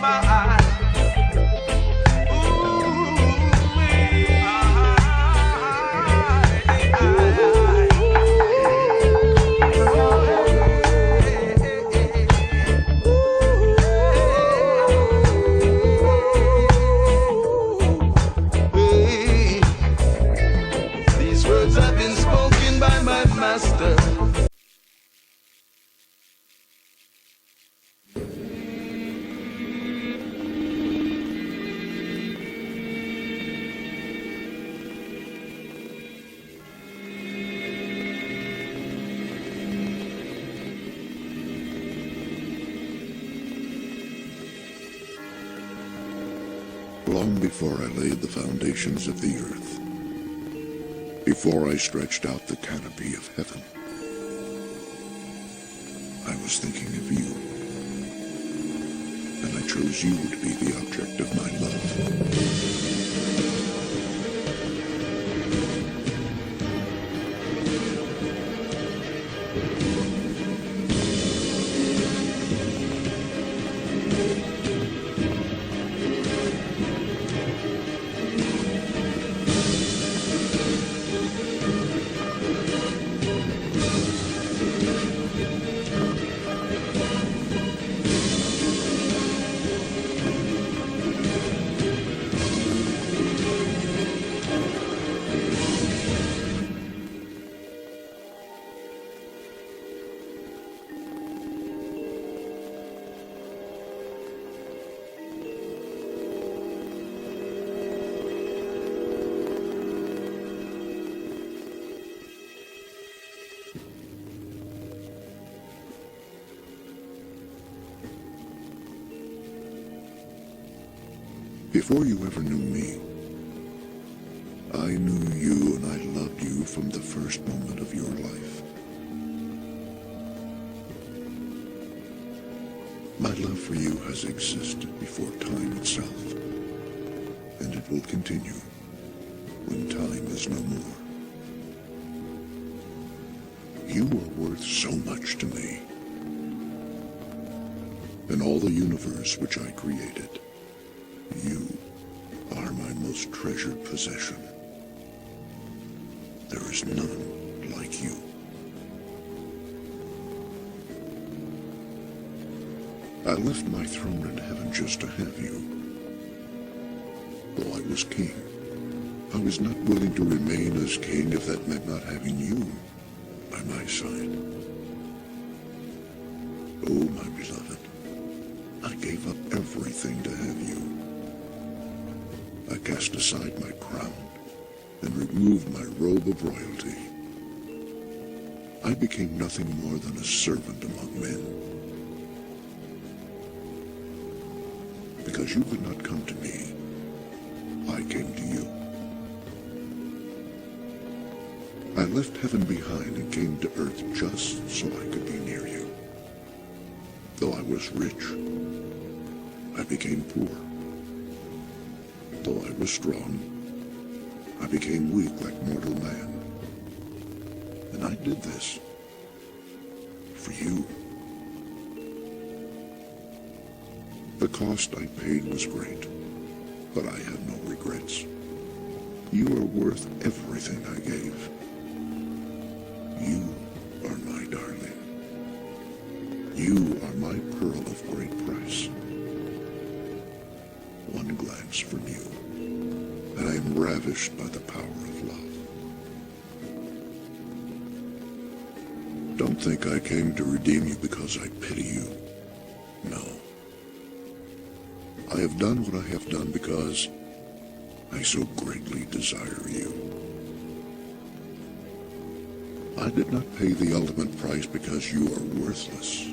my eyes. These words have been spoken by my master. Long before I laid the foundations of the earth, before I stretched out the canopy of heaven, I was thinking of you, and I chose you to be the object of my love. Before you ever knew me, I knew you and I loved you from the first moment of your life. My love for you has existed before time itself, and it will continue when time is no more. You are worth so much to me, and all the universe which I created. You are my most treasured possession. There is none like you. I left my throne in heaven just to have you. Though I was king, I was not willing to remain as king if that meant not having you by my side. Oh, my beloved, I gave up everything to have you. I cast aside my crown and removed my robe of royalty. I became nothing more than a servant among men. Because you could not come to me, I came to you. I left heaven behind and came to earth just so I could be near you. Though I was rich, I became poor. Though I was strong, I became weak like mortal man. And I did this for you. The cost I paid was great, but I have no regrets. You are worth everything I gave. You are my darling. You are my pearl of great price. One glance from you, and I am ravished by the power of love. Don't think I came to redeem you because I pity you. No. I have done what I have done because I so greatly desire you. I did not pay the ultimate price because you are worthless.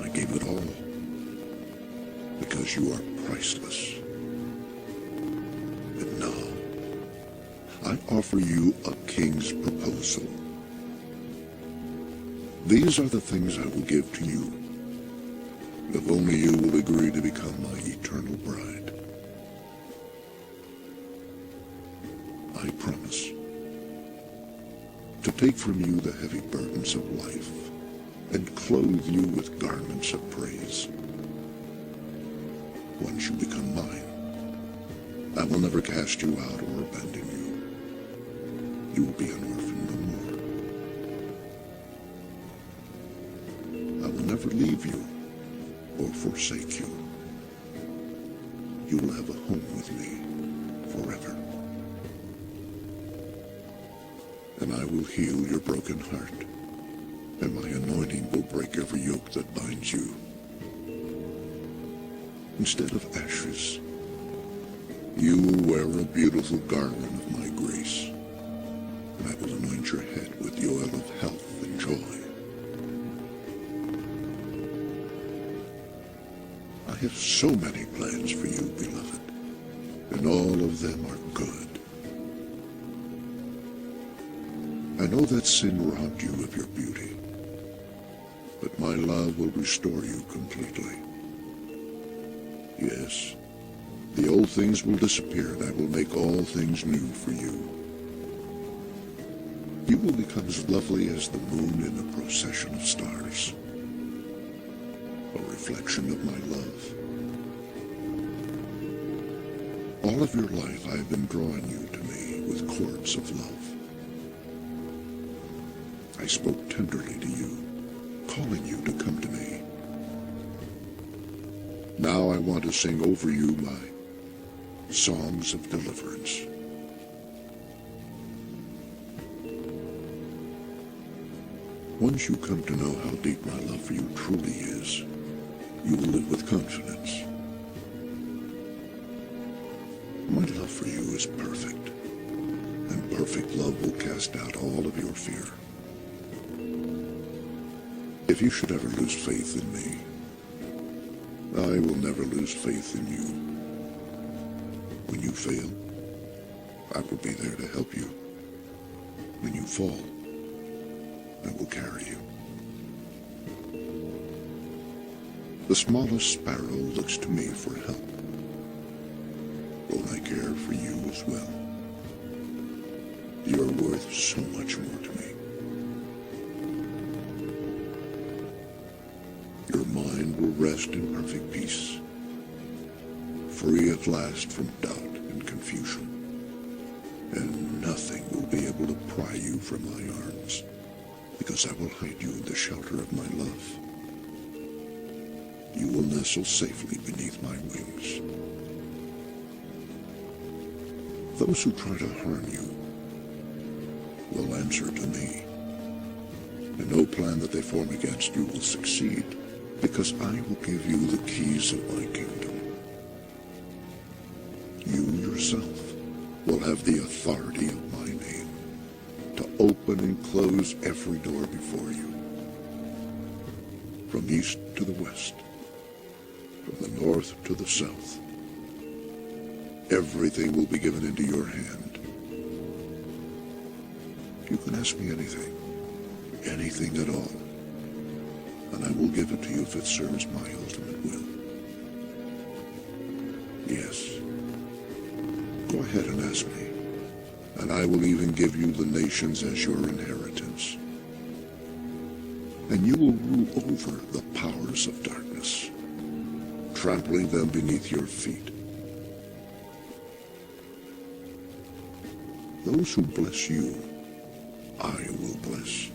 I gave it all because you are priceless. And now, I offer you a king's proposal. These are the things I will give to you, if only you will agree to become my eternal bride. I promise to take from you the heavy burdens of life and clothe you with garments of praise. once you become mine. I will never cast you out or abandon you. You will be an orphan no more. I will never leave you or forsake you. You will have a home with me forever. And I will heal your broken heart, and my anointing will break every yoke that binds you. Instead of ashes, you will wear a beautiful garland of my grace, and I will anoint your head with the oil of health and joy. I have so many plans for you, beloved, and all of them are good. I know that sin robbed you of your beauty, but my love will restore you completely. Yes, the old things will disappear, and I will make all things new for you. You will become as lovely as the moon in a procession of stars, a reflection of my love. All of your life I have been drawing you to me with cords of love. I spoke tenderly to you, calling you to come to me. Now I want to sing over you my songs of deliverance. Once you come to know how deep my love for you truly is, you will live with confidence. My love for you is perfect, and perfect love will cast out all of your fear. If you should ever lose faith in me, I will never lose faith in you. When you fail, I will be there to help you. When you fall, I will carry you. The smallest sparrow looks to me for help. Will I care for you as well? You are worth so much more to me. Your mind will rest in perfect peace, free at last from doubt and confusion, and nothing will be able to pry you from my arms, because I will hide you in the shelter of my love. You will nestle safely beneath my wings. Those who try to harm you will answer to me, and no plan that they form against you will succeed, because I will give you the keys of my kingdom. You yourself will have the authority of my name to open and close every door before you, from east to the west, from the north to the south. Everything will be given into your hand. You can ask me anything, anything at all, and I will give it to you if it serves my ultimate will. Yes, go ahead and ask me, and I will even give you the nations as your inheritance. And you will rule over the powers of darkness, trampling them beneath your feet. Those who bless you, I will bless.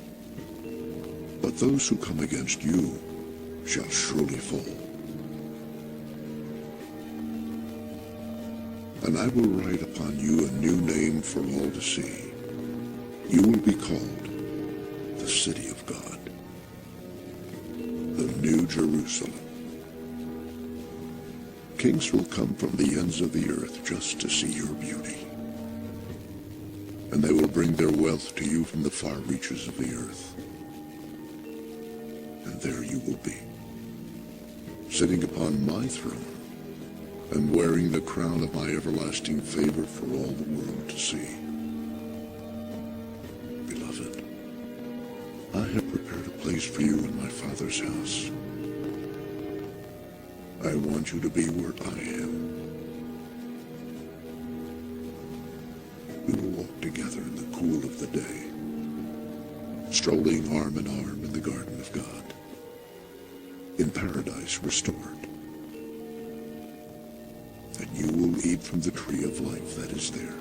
But those who come against you shall surely fall. And I will write upon you a new name for all to see. You will be called the City of God, the New Jerusalem. Kings will come from the ends of the earth just to see your beauty. And they will bring their wealth to you from the far reaches of the earth. And there you will be, sitting upon my throne, and wearing the crown of my everlasting favor for all the world to see. Beloved, I have prepared a place for you in my Father's house. I want you to be where I am. We will walk together in the cool of the day, strolling arm in arm in the garden of God, in paradise restored. You will eat from the tree of life that is there.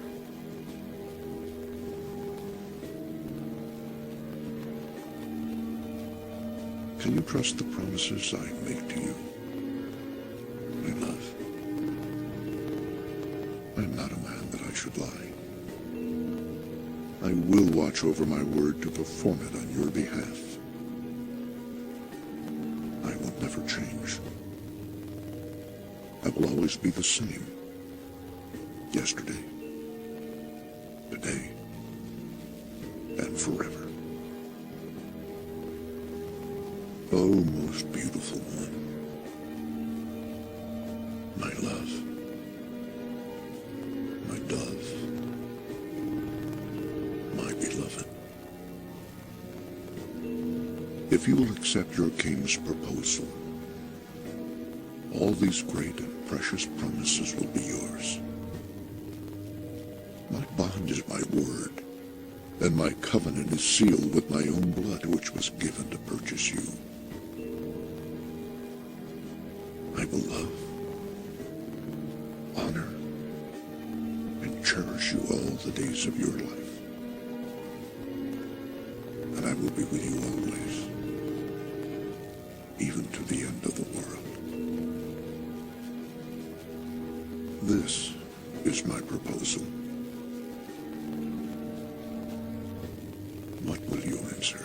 Can you trust the promises I make to you? My love, I am not a man that I should lie. I will watch over my word to perform it on your behalf. I will never change. I will always be the same. Yesterday, today, and forever. Oh, most beautiful one, my love, my dove, my beloved. If you will accept your king's proposal, all these great and precious promises will be yours. My bond is my word, and my covenant is sealed with my own blood, which was given to purchase you. I will love, honor, and cherish you all the days of your life. And I will be with you always, even to the end of the world. This is my proposal. What will you answer?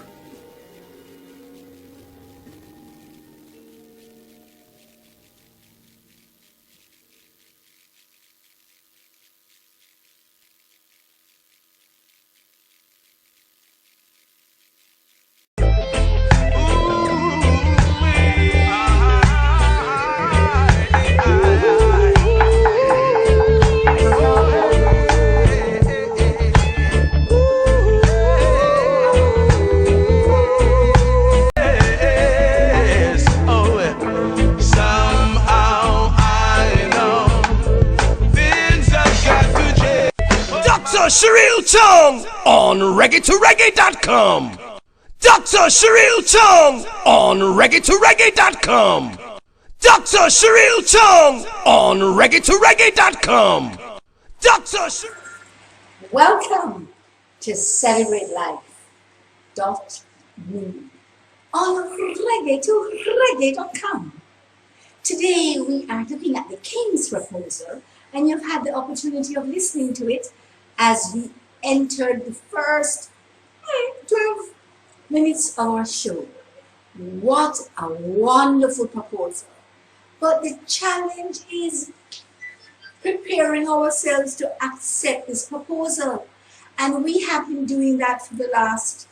Sherille Chung on reggae2reggae.com. Dr. Sherille Chung on reggae2reggae.com. Dr. Sherille Chung on reggae2reggae.com. Welcome to Celebrate Life.me on reggae2reggae.com. Today we are looking at the King's Proposal, and you've had the opportunity of listening to it as we entered the first 12 minutes of our show. What a wonderful proposal. But the challenge is preparing ourselves to accept this proposal. And we have been doing that for the last,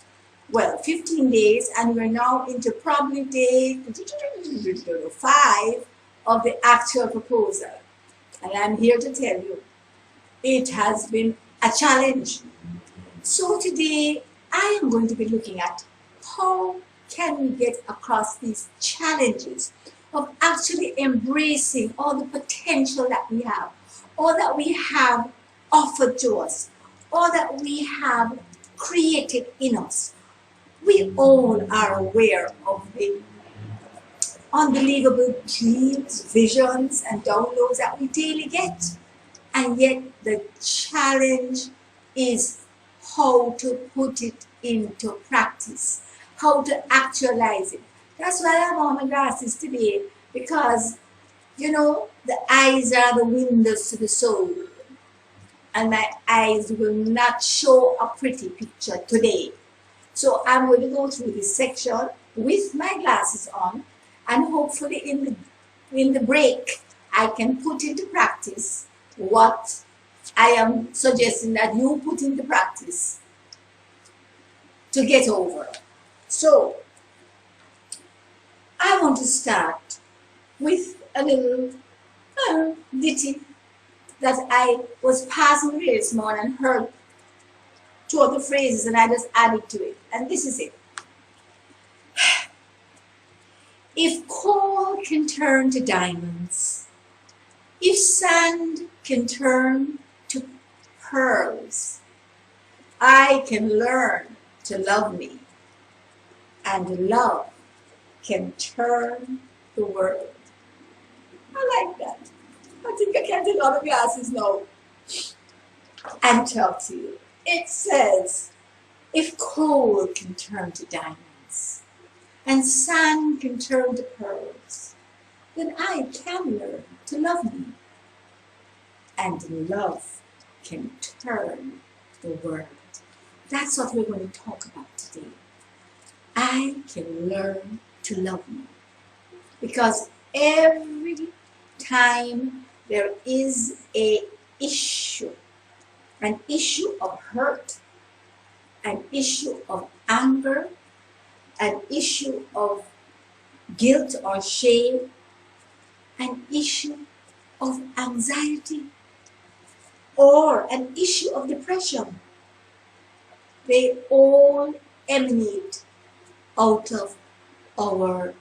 15 days, and we're now into probably day 5 of the actual proposal. And I'm here to tell you, it has been a challenge. So today, I am going to be looking at how can we get across these challenges of actually embracing all the potential that we have, all that we have offered to us, all that we have created in us. We all are aware of the unbelievable dreams, visions, and downloads that we daily get. And yet the challenge is how to put it into practice, how to actualize it. That's why I'm on my glasses today, because, the eyes are the windows to the soul. And my eyes will not show a pretty picture today. So I'm going to go through this section with my glasses on, and hopefully in the break, I can put into practice what I am suggesting that you put into practice to get over. So, I want to start with a little ditty that I was passing here this morning and heard two other phrases, and I just added to it. And this is it. If coal can turn to diamonds, if sand can turn to pearls, I can learn to love me, and love can turn the world. I like that. I think I can take out the glasses now and talk to you. It says, if coal can turn to diamonds and sand can turn to pearls, then I can learn to love me. And love can turn the world. That's what we're going to talk about today. I can learn to love me. Because every time there is an issue of hurt, an issue of anger, an issue of guilt or shame, an issue of anxiety, or an issue of depression, they all emanate out of our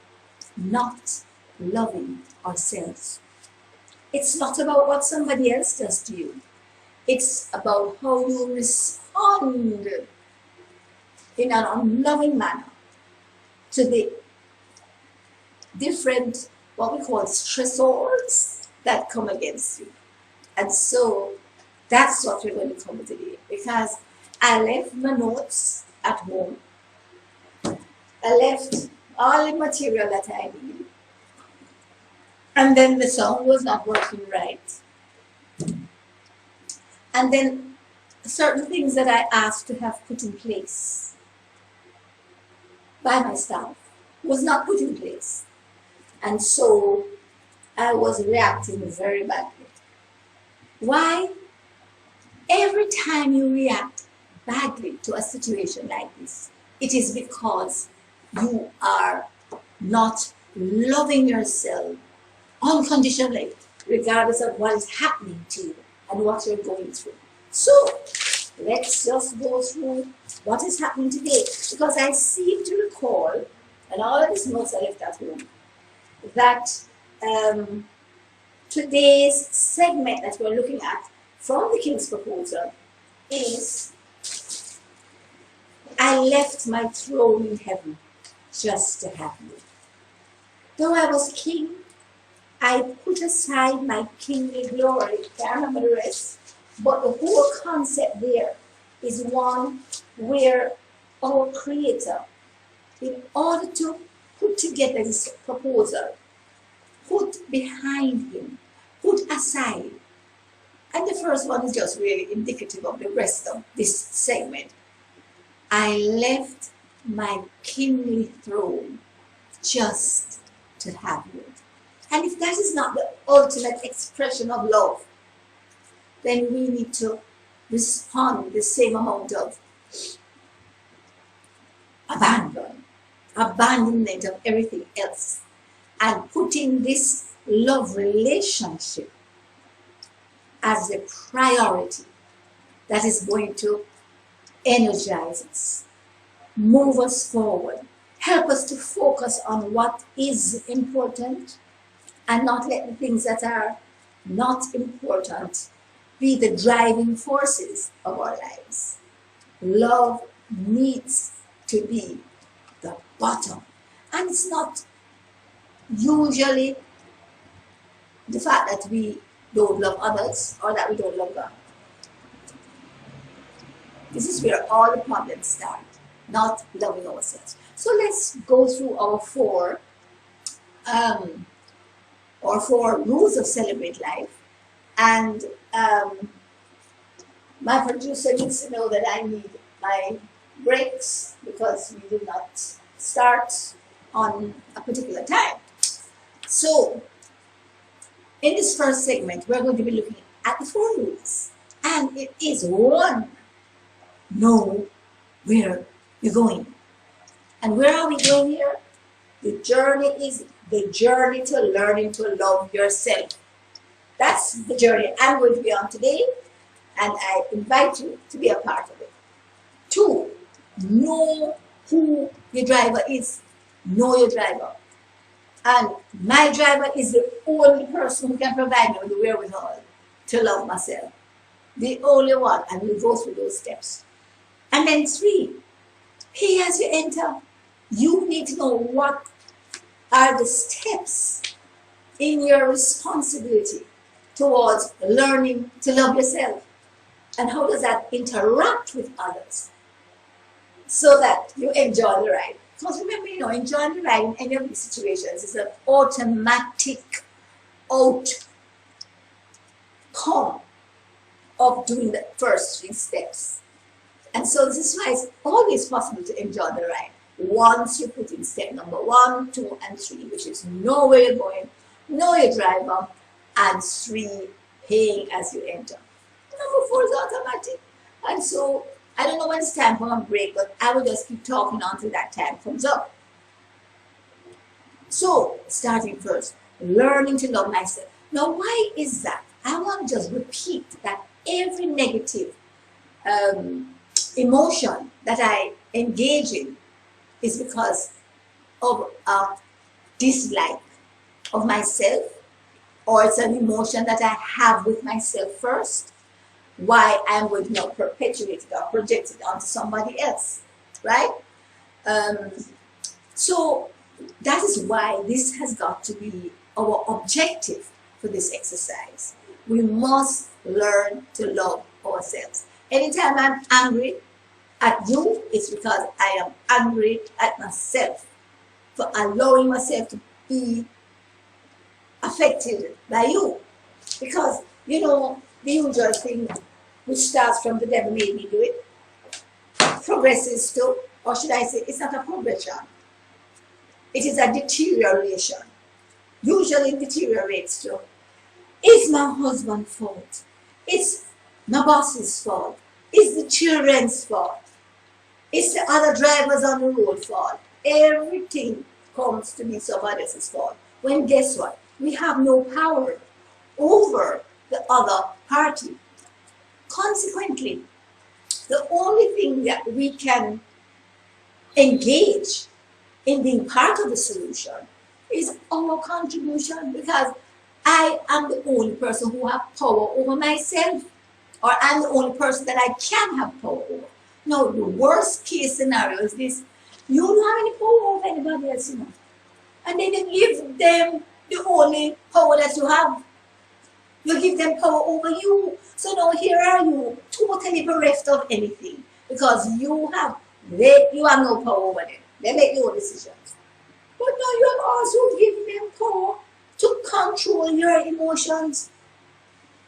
not loving ourselves. It's not about what somebody else does to you. It's about how you respond in an unloving manner to the different, what we call stressors that come against you. And so that's what we're going to cover today, because I left my notes at home. I left all the material that I need. And then the sound was not working right. And then certain things that I asked to have put in place by my staff was not put in place. And so I was reacting very badly. Why? Every time you react badly to a situation like this, it is because you are not loving yourself unconditionally, regardless of what is happening to you and what you're going through. So let's just go through what is happening today, because I seem to recall, and all of these notes I left at home, that today's segment that we're looking at from the King's Proposal is, I left my throne in heaven just to have you. Though I was king, I put aside my kingly glory. Can't remember the rest. But the whole concept there is one where our Creator, in order to put together this proposal, put behind him, put aside. And the first one is just really indicative of the rest of this segment. I left my kingly throne just to have you. And if that is not the ultimate expression of love, then we need to respond with the same amount of abandonment of everything else, and putting this love relationship as the priority that is going to energize us, move us forward, help us to focus on what is important and not let the things that are not important be the driving forces of our lives. Love needs to be the bottom. And it's not usually the fact that we don't love others or that we don't love God. This is where all the problems start, not loving ourselves. So let's go through our four rules of Celebrate Life. And my producer needs to know that I need my breaks because we did not start on a particular time. So in this first segment, we're going to be looking at the 4 rules. And it is 1, know where you're going. And where are we going here? The journey is the journey to learning to love yourself. That's the journey I'm going to be on today, and I invite you to be a part of it. 2, know who your driver is. Know your driver. And my driver is the only person who can provide me with the wherewithal to love myself. The only one, and we'll go through those steps. And then 3, pay as you enter. You need to know what are the steps in your responsibility towards learning to love yourself? And how does that interact with others so that you enjoy the ride? Because remember, enjoying the ride in any of these situations is an automatic outcome of doing the first 3 steps. And so this is why it's always possible to enjoy the ride once you put in step number 1, 2, and 3, which is know where you're going, know your driver, and 3, paying as you enter. Number 4 is automatic. And so I don't know when it's time for a break, but I will just keep talking until that time comes up. So, starting first, learning to love myself. Now, why is that? I want to just repeat that every negative emotion that I engage in is because of a dislike of myself, or it's an emotion that I have with myself first, why I'm going to now perpetuate it or project it onto somebody else, right? So that is why this has got to be our objective for this exercise. We must learn to love ourselves. Anytime I'm angry at you, it's because I am angry at myself for allowing myself to be affected by you. Because, the usual thing which starts from the devil made me do it, progresses to, or should I say, it's not a progression. It is a deterioration. Usually it deteriorates to, it's my husband's fault. It's my boss's fault. It's the children's fault. It's the other drivers on the road fault. Everything comes to be somebody else's fault. When guess what? We have no power over the other party. Consequently, the only thing that we can engage in being part of the solution is our contribution, because I am the only person who has power over myself, or I'm the only person that I can have power over. Now, the worst case scenario is this: you don't have any power over anybody else, and then you give them the only power that you have. You give them power over you. So now here are you, totally bereft of anything, because you have no power over them. They make their own decisions. But now you have also given them power to control your emotions.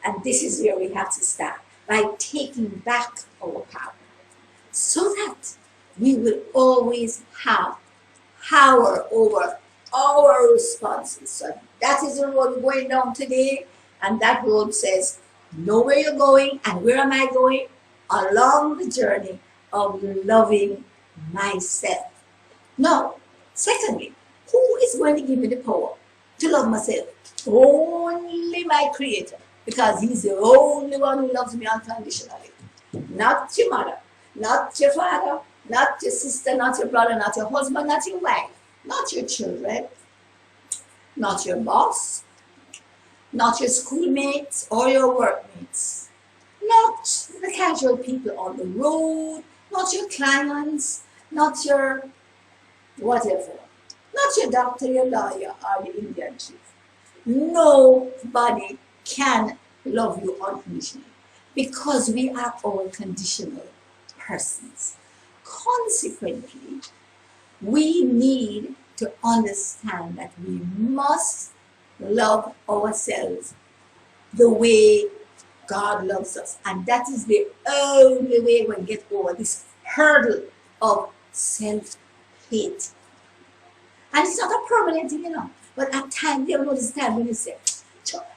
And this is where we have to start, by taking back our power, so that we will always have power over our responses. So that is the road we're going down today. And that road says, know where you're going and where am I going along the journey of loving myself. Now, secondly, who is going to give me the power to love myself? Only my Creator, because He's the only one who loves me unconditionally. Not your mother, not your father, not your sister, not your brother, not your husband, not your wife, not your children, not your boss, not your schoolmates or your workmates, not the casual people on the road, not your clients, not your whatever, not your doctor, your lawyer, or the Indian chief. Nobody can love you unconditionally, because we are all conditional persons. Consequently, we need to understand that we must love ourselves the way God loves us. And that is the only way we get over this hurdle of self-hate. And it's not a permanent thing, but at times, there was this time when you say,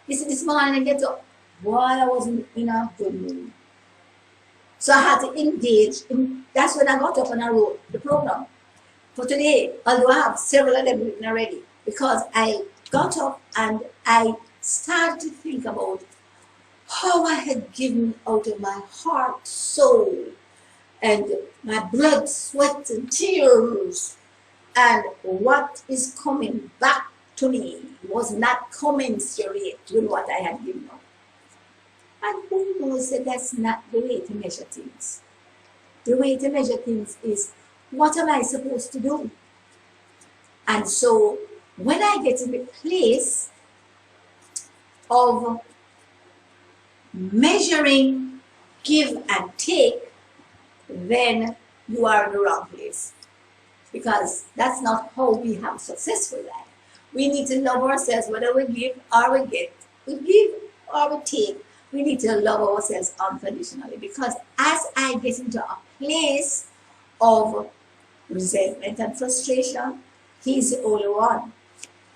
this morning I get up, boy, I wasn't in a good mood. So I had to engage in, that's when I got up and I wrote the program for today, although I have several of them written already, because I got up and I started to think about how I had given out of my heart, soul, and my blood, sweat, and tears, and what is coming back to me was not commensurate with what I had given out. And who knows that that's not the way to measure things? The way to measure things is, what am I supposed to do? And so, when I get in the place of measuring give and take, then you are in the wrong place. Because that's not how we have a successful life. We need to love ourselves, whether we give or we get. We give or we take. We need to love ourselves unconditionally. Because as I get into a place of resentment and frustration, He's the only one.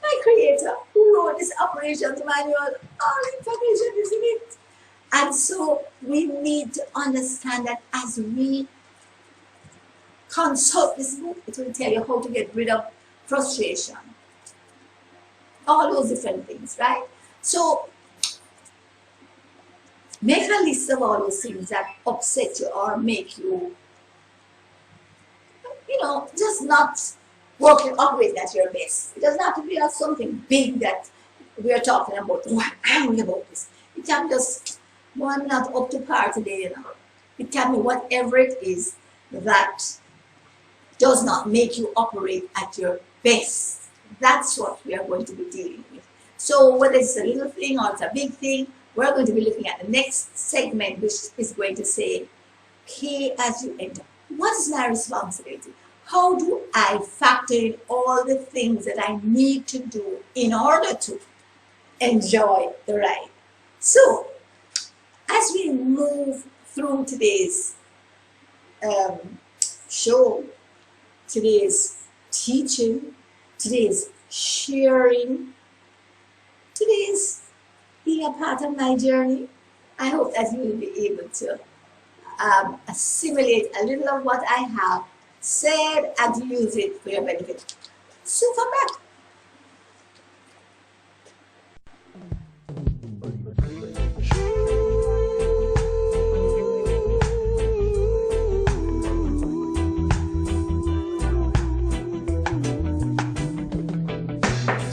My Creator, who wrote this operations manual, all information is in it. And so we need to understand that as we consult this book, it will tell you how to get rid of frustration. All those different things, right? So make a list of all those things that upset you or make you, just not working, operating at your best. It doesn't have to be something big that we are talking about. Oh, I'm angry about this. It can be just, well, I'm not up to par today, It can be whatever it is that does not make you operate at your best. That's what we are going to be dealing with. So whether it's a little thing or it's a big thing, we're going to be looking at the next segment, which is going to say, pay as you enter. What is my responsibility? How do I factor in all the things that I need to do in order to enjoy the ride? So, as we move through today's show, today's teaching, today's sharing, today's being a part of my journey, I hope that you will be able to assimilate a little of what I have said and to use it for your benefit. So come back.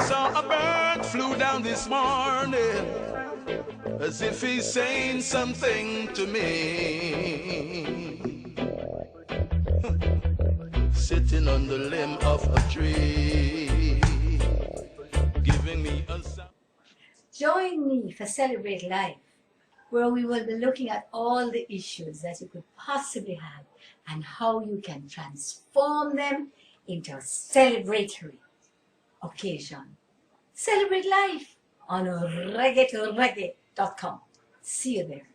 Saw a bird flew down this morning as if he's saying something to me. Sitting on the limb of a tree, giving me a sound. Join me for Celebrate Life, where we will be looking at all the issues that you could possibly have and how you can transform them into a celebratory occasion. Celebrate Life on reggae2reggae.com. See you there.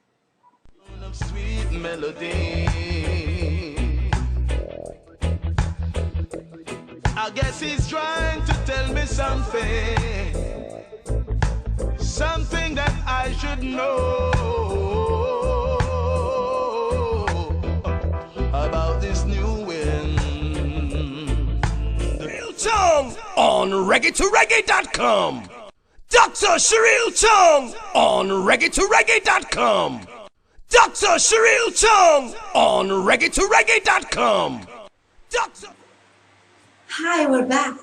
Of sweet melody. I guess he's trying to tell me something that I should know about this new wind. Shiril Chung on reggae2reggae.com. Dr. Shiril Chung on reggae2reggae.com. Dr. Shiril Chung on reggae2reggae.com. Dr. Hi, we're back.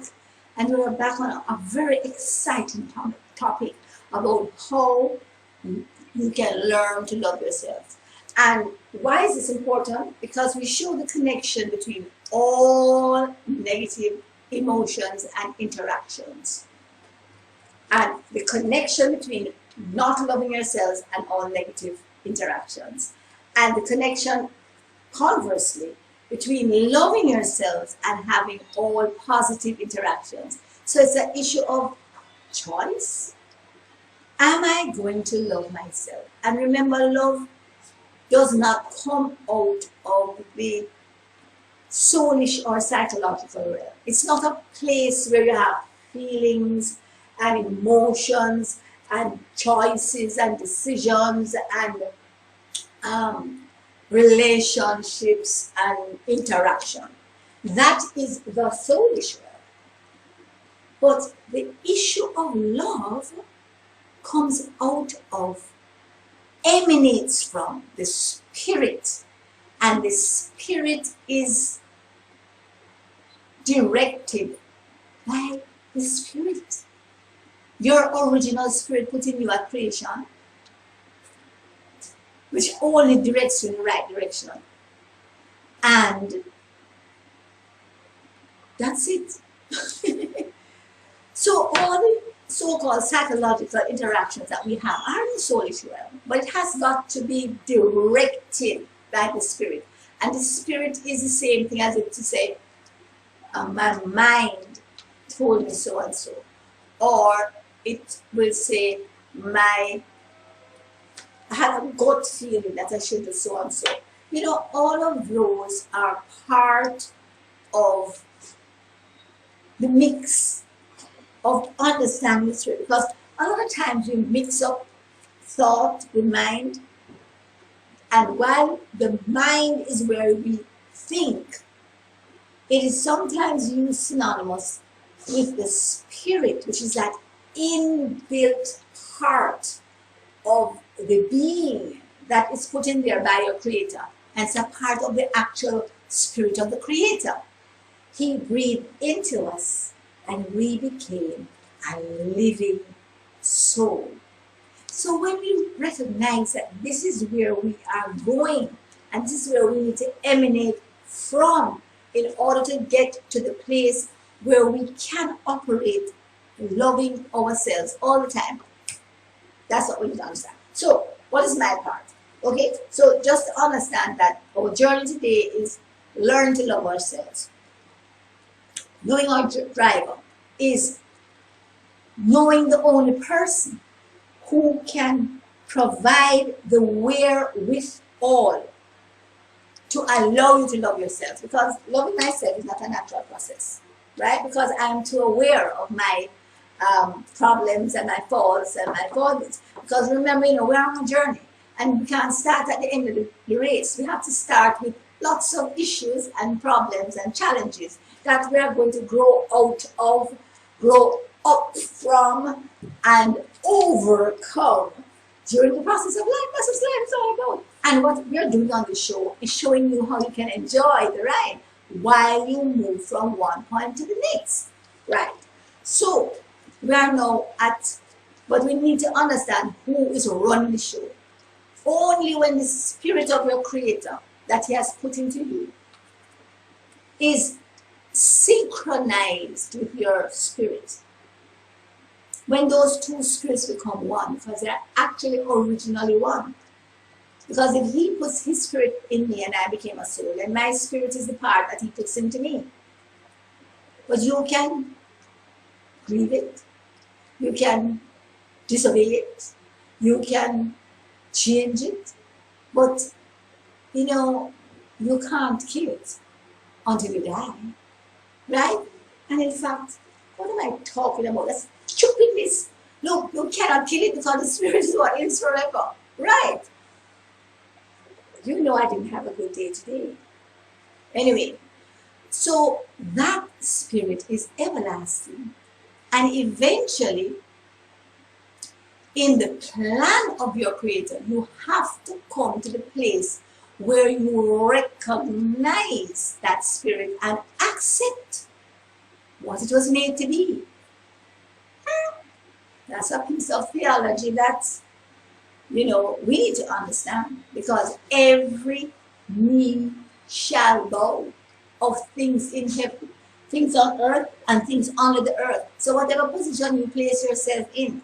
And we're back on a very exciting topic about how you can learn to love yourself. And why is this important? Because we show the connection between all negative emotions and interactions. And the connection between not loving yourselves and all negative interactions. And the connection, conversely, between loving yourselves and having all positive interactions. So it's an issue of choice. Am I going to love myself? And remember, love does not come out of the soulish or psychological realm. It's not a place where you have feelings and emotions and choices and decisions and relationships and interaction. That is the soulish realm. But the issue of love comes out of, emanates from the spirit, and the spirit is directed by the spirit. Your original spirit put in you at creation, which only directs you in the right direction. And that's it. So all the so-called psychological interactions that we have are in the soulish realm, but it has got to be directed by the spirit. And the spirit is the same thing as if to say, my mind told me so and so. Or it will say, I had a gut feeling that I should do so and so. You know, all of those are part of the mix of understanding the spirit, because a lot of times we mix up thought with mind, and while the mind is where we think, it is sometimes used synonymous with the spirit, which is that inbuilt part of the being that is put in there by your creator, and it's a part of the actual spirit of the creator. He breathed into us and we became a living soul. So when we recognize that this is where we are going and this is where we need to emanate from in order to get to the place where we can operate loving ourselves all the time, that's what we need to understand. So what is my part? Okay, so just to understand that our journey today is learn to love ourselves. Knowing our driver is knowing the only person who can provide the wherewithal to allow you to love yourself, because loving myself is not a natural process, right? Because I'm too aware of my problems and my faults and my faults. Because remember, you know, we're on a journey and we can't start at the end of the race. We have to start with lots of issues and problems and challenges that we are going to grow out of, grow up from, and overcome during the process of life. That's what life is all about. And what we're doing on the show is showing you how you can enjoy the ride while you move from one point to the next. Right. So we are now at, but we need to understand who is running the show. Only when the spirit of your creator that he has put into you is synchronized with your spirit, when those two spirits become one, because they're actually originally one. Because if he puts his spirit in me and I became a soul, then my spirit is the part that he puts into me. But you can grieve it, you can disobey it, you can change it, but you know, you can't kill it until you die, right? And in fact, what am I talking about? That's stupidness. Look, you cannot kill it because the spirit is what is forever, right? You know I didn't have a good day today. Anyway, so that spirit is everlasting, and eventually, in the plan of your creator, you have to come to the place where you recognize that spirit and accept what it was made to be. That's a piece of theology that, you know, we need to understand, because every knee shall bow of things in heaven, things on earth and things under the earth. So whatever position you place yourself in,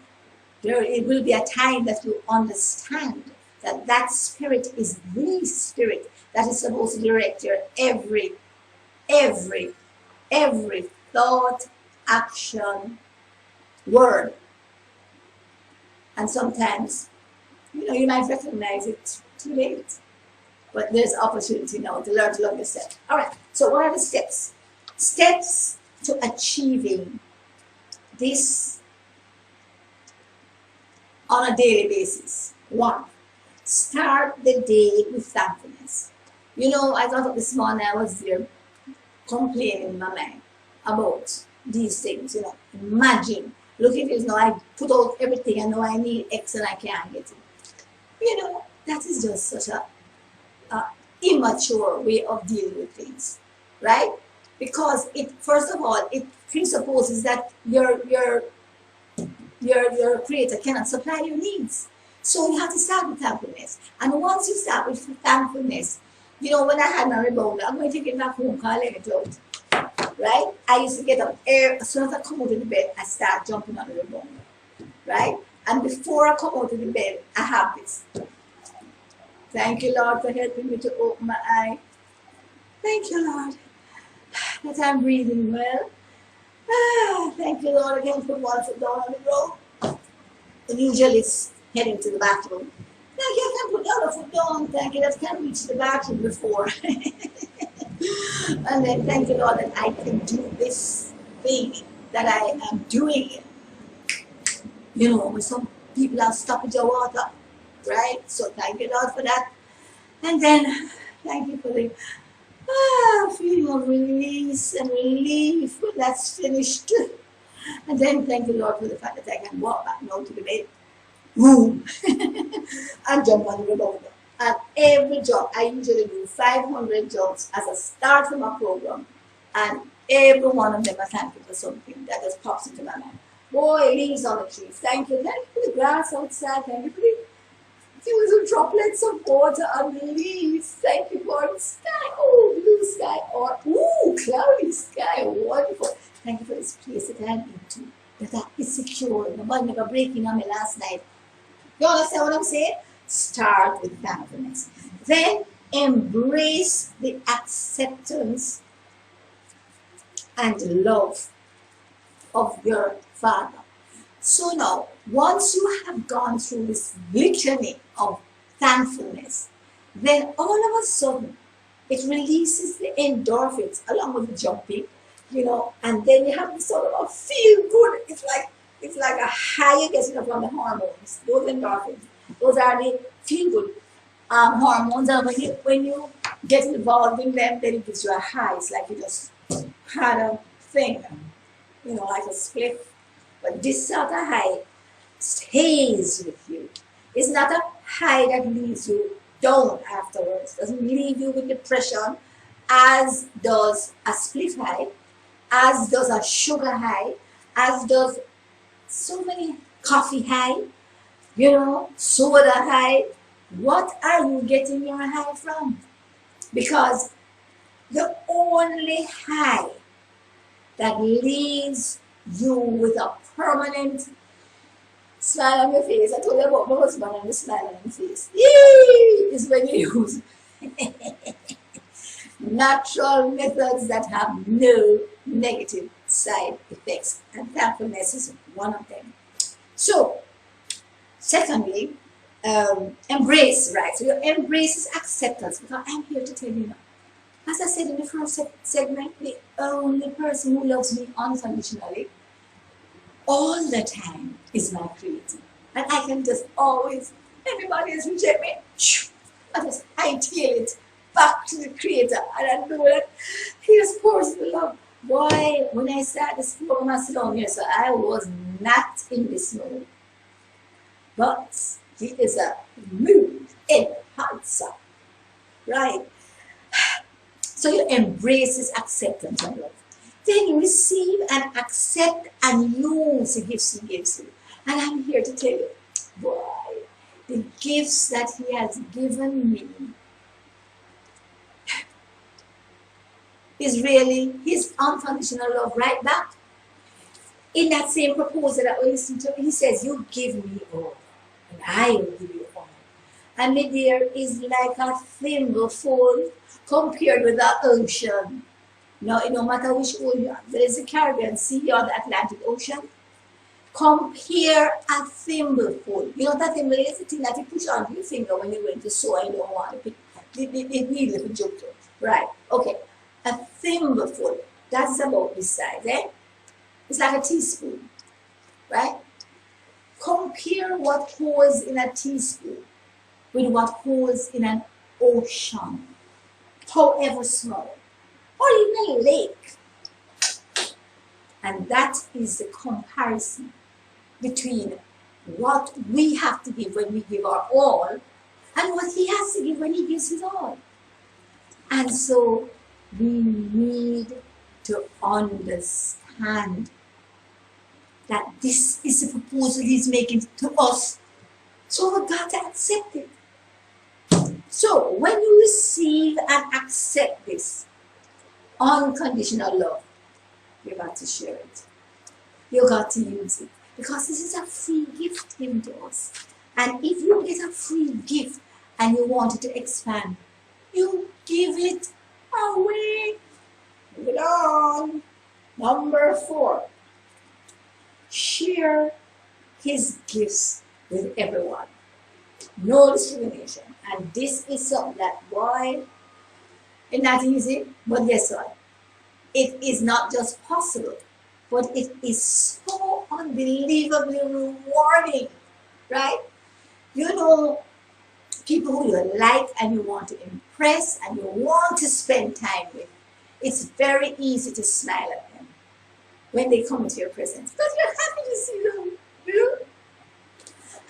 it will be a time that you understand that that spirit is the spirit that is supposed to direct your every thought, action, word. And sometimes, you know, you might recognize it too late, but there's opportunity now to learn to love yourself. All right, so what are the steps? Steps to achieving this on a daily basis. 1, start the day with thankfulness. You know, I got up this morning, I was there complaining in my mind about these things, you know. Imagine, look at this now, I put out everything, I know I need X and I can't get it. You know, that is just such a immature way of dealing with things, right? Because it, first of all, it presupposes that your creator cannot supply your needs. So you have to start with thankfulness. And once you start with thankfulness, you know, when I had my rebounder, I'm going to take it back home, call it out. Right? I used to get up, as soon as I come out of the bed, I start jumping on the rebounder. right? And before I come out of the bed, I have this. Thank you, Lord, for helping me to open my eye. Thank you, Lord, that I'm breathing well. Thank you, Lord, I can put one foot down on the road. And usually it's heading to the bathroom. Thank you, I can put the other foot down. Thank you, that I can reach the bathroom before. And then thank you, Lord, that I can do this thing that I am doing. You know, when some people are stopping your water, right? So thank you, Lord, for that. And then thank you for the feeling of release and relief when that's finished. And then thank you, Lord, for the fact that I can walk back now to the bed room and jump on the road. And every jump, I usually do 500 jumps as a start for my program. And every one of them I thank you for something that just pops into my mind. Boy, leaves on the trees. Thank you. Thank you for the grass outside. Thank you for the few little droplets of water on the leaves. Thank you for the sky. Oh, blue sky. Or, ooh, cloudy sky. Wonderful. Thank you for this place that I'm into. That is secure. Nobody never breaking on me last night. You understand what I'm saying? Start with thankfulness. Then embrace the acceptance and love of your Father. So now, once you have gone through this litany of thankfulness, then all of a sudden it releases the endorphins along with the jumping, you know, and then you have this sort of a feel good. It's like a high you're getting from the hormones, those endorphins. Those are the feel good hormones, and when you get involved in them, then it gives you a high. It's like you just had a thing, you know, like a spliff. But this sort of high stays with you. It's not a high that leaves you down afterwards. It doesn't leave you with depression, as does a spliff high, as does a sugar high, as does so many coffee high, you know, soda high. What are you getting your high from? Because the only high that leaves you with a permanent smile on your face, I told you about my husband and the smile on his face, is when you use natural methods that have no negative side effects, and thankfulness is one of them. So, secondly, embrace, right? So your embrace is acceptance, because I'm here to tell you now. As I said in the first segment, the only person who loves me unconditionally all the time is my Creator. And I can just always, everybody has rejected me, I just hightail it back to the Creator, and I know that He just pours the love. Boy, when I started this program, I sit down here, so I was not in this mode. But He is a mood enhancer, right? So you embrace His acceptance and love. Then you receive and accept and use the gifts He gives you. And I'm here to tell you, boy, the gifts that He has given me is really His unconditional love right back. In that same proposal that we listened to, He says, you give me all, and I will give you all. And the deer is like a thimbleful compared with the ocean. Now, no matter which ocean, there is the Caribbean Sea or the Atlantic Ocean. Compare a thimbleful. You know that thimble is the thing that you push on your finger when you're going to sew and you don't want to pick the needle to jump to. Right, okay. A thimbleful, that's about this size, eh? It's like a teaspoon, right? Compare what holds in a teaspoon with what holds in an ocean, however small, or even a lake. And that is the comparison between what we have to give when we give our all and what He has to give when He gives His all. And so we need to understand that this is the proposal He's making to us. So we've got to accept it. So when you receive and accept this unconditional love, you got to share it. You got to use it. because this is a free gift given to us. And if you get a free gift and you want it to expand, you give it away. Moving on. Number 4. Share his gifts with everyone. No discrimination. And this is something that, boy, it's not easy, but guess what? It is not just possible, but it is so unbelievably rewarding, right? You know, people who you like and you want to impress and you want to spend time with, it's very easy to smile at them when they come into your presence because you're happy to see them, you know?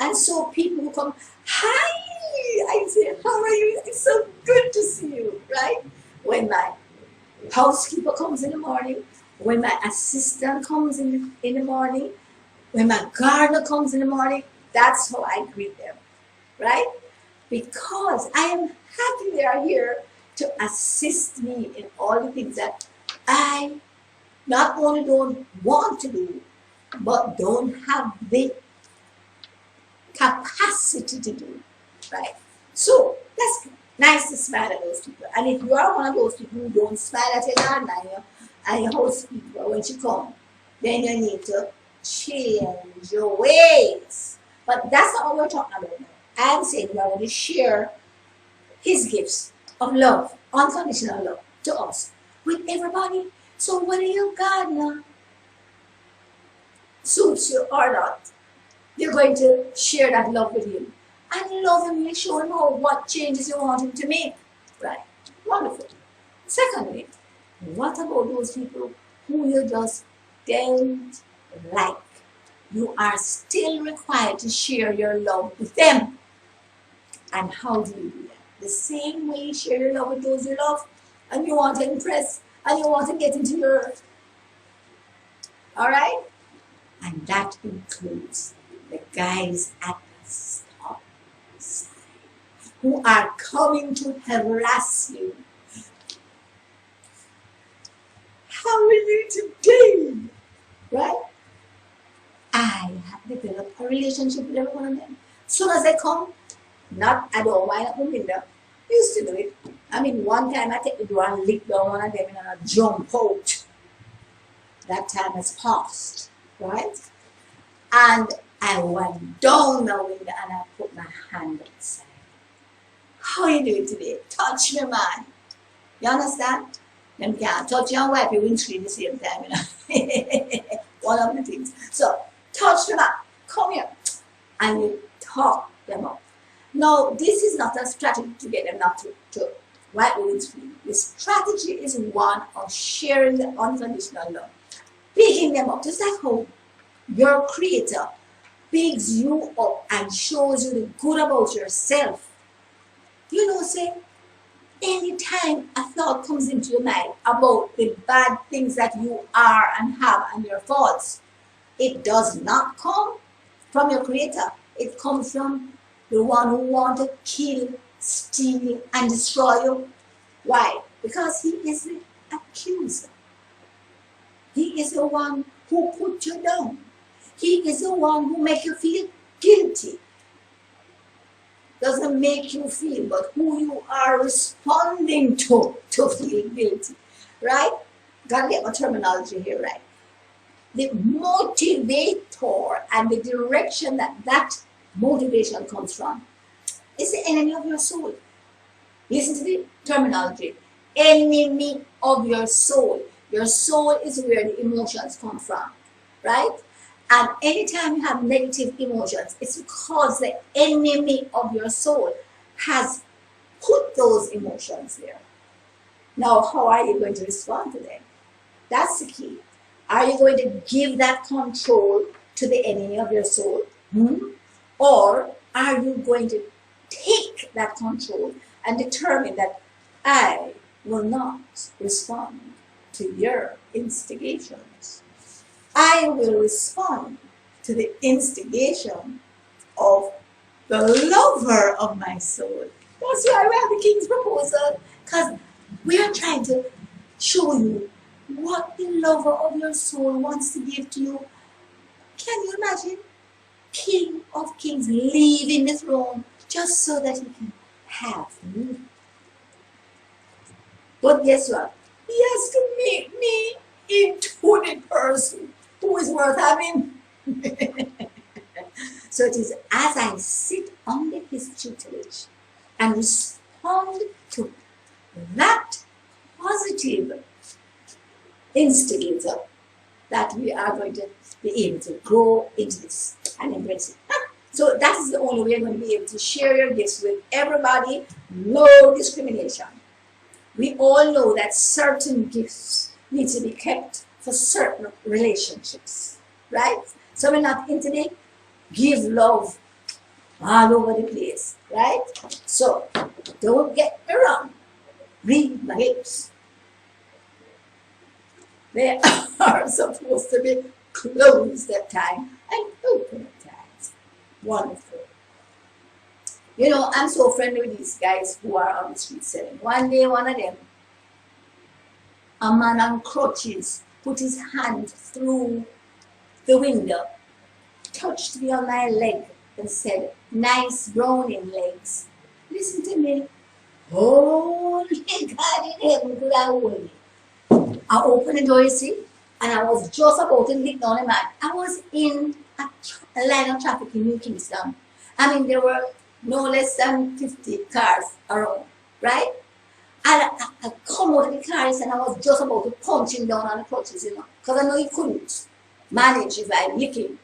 And so people who come, hi, I say, how are you? It's so good to see you, right? When my housekeeper comes in the morning, when my assistant comes in the morning, when my gardener comes in the morning, that's how I greet them, right? Because I am happy they are here to assist me in all the things that I not only don't want to do, but don't have the capacity to do, right? So that's nice to smile at those people. And if you are one of those people who don't smile at your gardener and your housekeeper when she comes, then you need to change your ways. But that's not what we're talking about now. I'm saying we are going to share his gifts of love, unconditional love to us, with everybody. So whether your gardener suits you or not, you're going to share that love with him. And love him, you show him what changes you want him to make. Right? Wonderful. Secondly, what about those people who you just don't like? You are still required to share your love with them. And how do you do that? The same way you share your love with those you love, and you want to impress, and you want to get into your... Alright? And that includes the guys at the stop sign who are coming to harass you. How are you today? Right? I have developed a relationship with every one of them. As soon as they come, I don't wind up the window. Used to do it. I mean, one time I take the door and lick down one of them and I jump out. That time has passed, right? And I went down the window and I put my hand outside. How you doing today? Touch me, man. You understand? Them can't touch you and wipe your windscreen at the same time, you know. One of the things. So, touch them up. Come here. And you talk them up. Now, this is not a strategy to get them not to wipe the windscreen. The strategy is one of sharing the unconditional love. Picking them up. Just like how your creator bigs you up and shows you the good about yourself. You know, say, anytime a thought comes into your mind about the bad things that you are and have and your faults, it does not come from your creator. It comes from the one who wants to kill, steal, and destroy you. Why? Because he is the accuser. He is the one who put you down. He is the one who makes you feel guilty. Doesn't make you feel, but who you are responding to feel guilty. Right? Gotta get my terminology here right. The motivator and the direction that motivation comes from is the enemy of your soul. Listen to the terminology. Enemy of your soul. Your soul is where the emotions come from. Right? And anytime you have negative emotions, it's because the enemy of your soul has put those emotions there. Now, how are you going to respond to them? That's the key. Are you going to give that control to the enemy of your soul? Or are you going to take that control and determine that I will not respond to your instigations? I will respond to the instigation of the lover of my soul. That's why we have the King's Proposal, because we are trying to show you what the lover of your soul wants to give to you. Can you imagine? King of Kings leaving the throne just so that he can have me. But guess what? He has to make me into the person who is worth having. So it is as I sit under his tutelage and respond to that positive instigator that we are going to be able to grow into this and embrace it. So that is the only way you're going to be able to share your gifts with everybody, no discrimination. We all know that certain gifts need to be kept for certain relationships, right? So we're not into the give love all over the place, right? So don't get me wrong. Read my lips. They are supposed to be closed at times and open at times. Wonderful. You know, I'm so friendly with these guys who are on the street selling. One day, one of them, a man on crutches, put his hand through the window, touched me on my leg and said, "Nice browning legs." Listen to me. Holy God in heaven, could I hold me? I opened the door, you see, and I was just about to lick down a man. I was in a line of traffic in New Kingston. I mean, there were no less than 50 cars around, right? And I come out of the cars and I was just about to punch him down on the crutches, you know, because I know he couldn't manage if I lick him.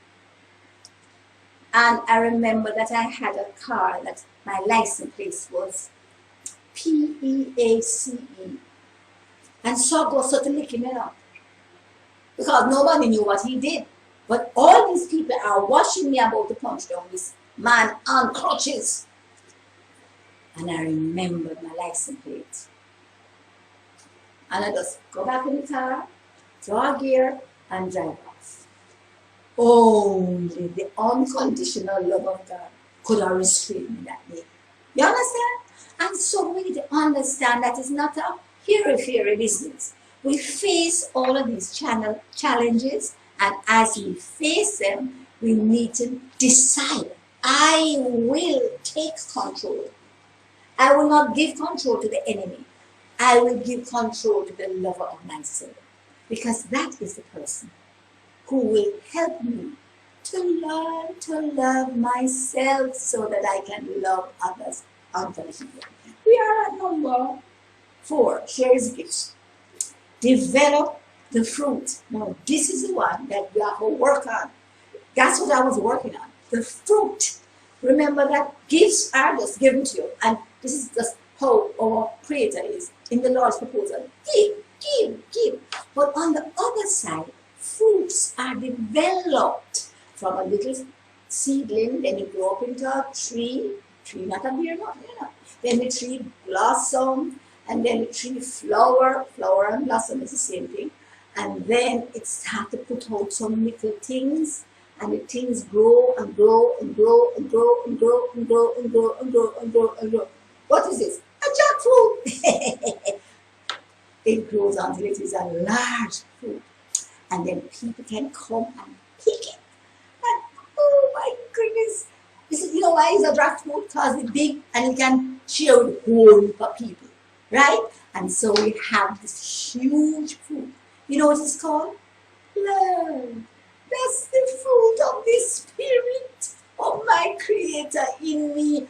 And I remember that I had a car that my license plate was PEACE. And so I got to lick him up because nobody knew what he did. But all these people are watching me about to punch down this man on crutches. And I remembered my license plate. And I just go back in the car, draw a gear, and drive off. Only the unconditional love of God could have restrained me that day. You understand? And so we need to understand that it's not a hairy business. We face all of these challenges, and as we face them, we need to decide, I will take control. I will not give control to the enemy. I will give control to the lover of my soul. Because that is the person who will help me to learn to love myself so that I can love others unconditionally. We are at number 4, share his gifts. Develop the fruit. Now, this is the one that we have to work on. That's what I was working on. The fruit. Remember that gifts are just given to you. And this is just how our Creator is in the Lord's proposal. Give, give, give. But on the other side, fruits are developed from a little seedling, then you grow up into a tree not a beer, not, you know. Then the tree blossom, and then the tree flower and blossom is the same thing. And then it starts to put out some little things, and the things grow and grow and grow and grow and grow and grow and grow and grow and grow and grow. What is this? A jackfruit. It grows until it is a large fruit. And then people can come and pick it. And oh my goodness. You know why it's a jackfruit? Because it's big and it can share with a whole group of people. Right? And so we have this huge fruit. You know what it's called? Love. That's the fruit of the Spirit of my Creator in me.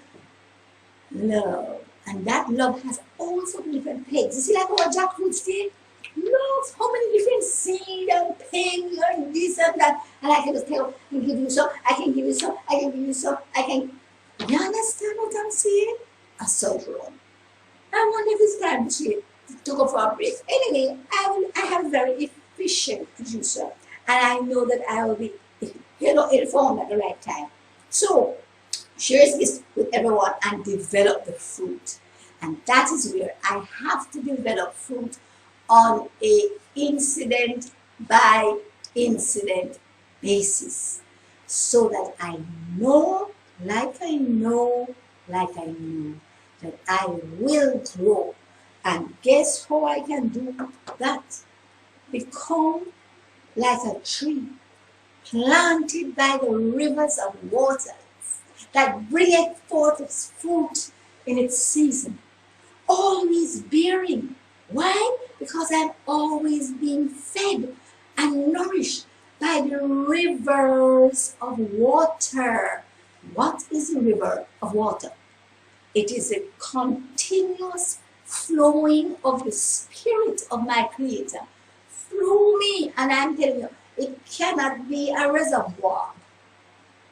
Love. And that love has all sorts of different pegs. You see like our jackfruit stick? Love, how many different seeds and pegs and this and that. And I can just tell, I can give you some, I can give you some, I can give you some, I can. You understand what I'm saying? A wrong. I wonder if it's time to go for a break. Anyway, I have a very efficient producer. And I know that I will be, informed at the right time. So, share this with everyone and develop the fruit. And that is where I have to develop fruit on a incident by incident basis. So that I know, that I will grow. And guess how I can do that? Become like a tree planted by the rivers of waters, that bringeth forth its fruit in its season, always bearing. Why? Because I'm always being fed and nourished by the rivers of water. What is a river of water? It is a continuous flowing of the Spirit of my Creator through me. And I'm telling you, it cannot be a reservoir,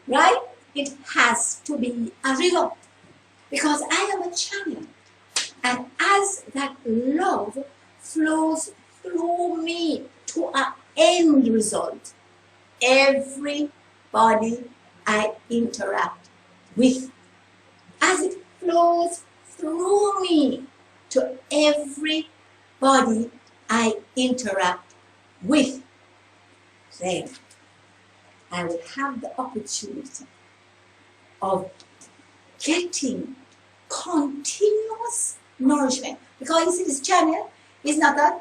right? It has to be a river, because I am a channel. And as that love flows through me to an end result, everybody I interact with, as it flows through me to everybody I interact with, then I will have the opportunity of getting continuous nourishment. Because you see, this channel is not a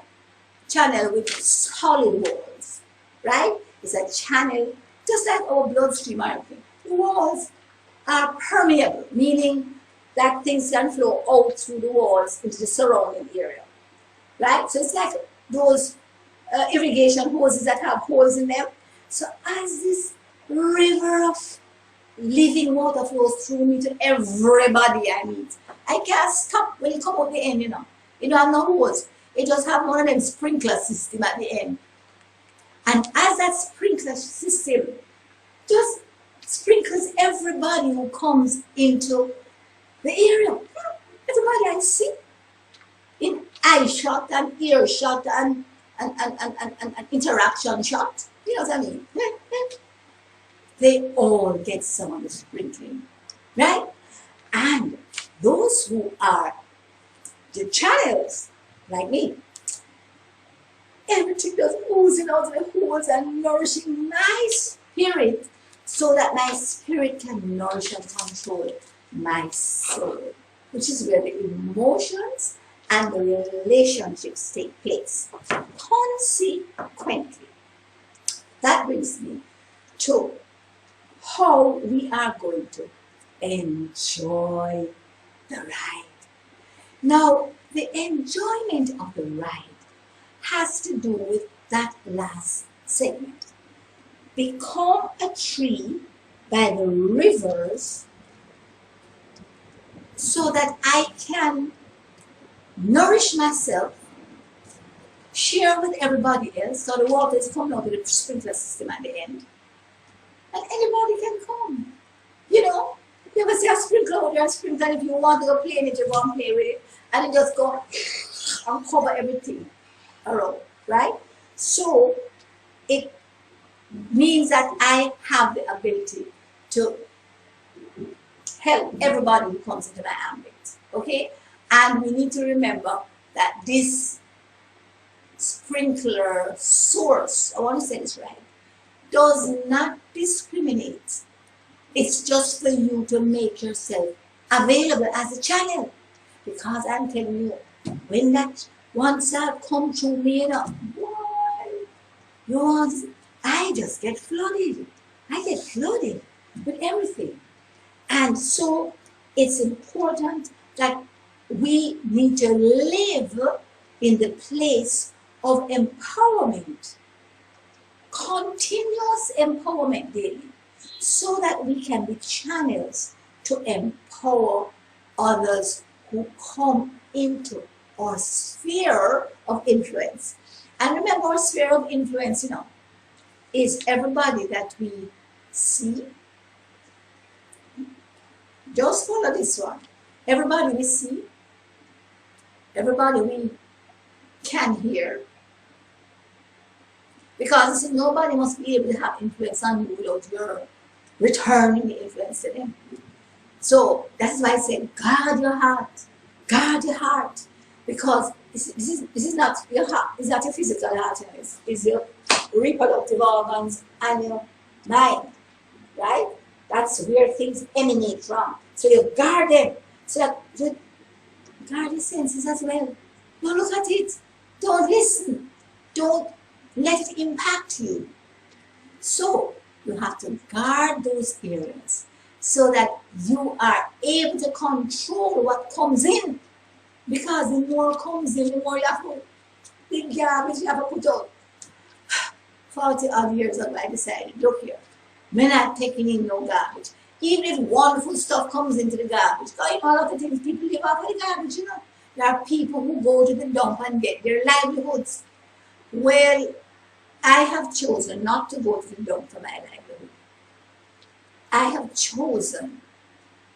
channel with solid walls, right? It's a channel just like our bloodstream or anything. The walls are permeable, meaning that things can flow out through the walls into the surrounding area, right? So it's like those irrigation hoses that have holes in them. So as this river of living water flows through me to everybody I meet, I can't stop when it come out the end, you know. It don't have no hose. It just have one of them sprinkler system at the end. And as that sprinkler system just sprinkles everybody who comes into the area, everybody I see, in eye shot and ear shot and interaction shot, you know what I mean? They all get some of the sprinkling, right? And those who are the channels, like me, everything just oozing out of the holes and nourishing my spirit, so that my spirit can nourish and control my soul, which is where the emotions and the relationships take place. Consequently, that brings me to how we are going to enjoy the ride. Now, the enjoyment of the ride has to do with that last segment. Become a tree by the rivers so that I can nourish myself, share with everybody else, so the water is coming out of the sprinkler system at the end. And anybody can come. You know, you ever see a sprinkler out there, a sprinkler, and if you want to go play in it, you go and play with it, and you just go and cover everything around, right? So it means that I have the ability to help everybody who comes into my ambit, okay? And we need to remember that this sprinkler source, I want to say this right, does not discriminate. It's just for you to make yourself available as a channel. Because I'm telling you, when that once that come through me, you know, boy, you want, I just get flooded. I get flooded with everything. And so it's important that we need to live in the place of empowerment, continuous empowerment daily, so that we can be channels to empower others who come into our sphere of influence. And remember, our sphere of influence, you know, is everybody that we see. Just follow this one. Everybody we see, everybody we can hear. Because nobody must be able to have influence on you without your returning the influence to them. So that's why I say, guard your heart. Guard your heart. Because this is not your heart, it's not your physical heart, you know, it's your reproductive organs and your mind, right? That's where things emanate from. So you guard them. So that you guard your senses as well. Don't look at it. Don't listen. Don't let it impact you. So You have to guard those areas so that you are able to control what comes in. Because the more comes in, the more you have to, the garbage you have to put out. 40 odd years ago, I decided, look here, we're not taking in no garbage. Even if wonderful stuff comes into the garbage, because you know, a lot of things people live off of the garbage, you know. There are people who go to the dump and get their livelihoods. Well, I have chosen not to go to the dump for my livelihood. I have chosen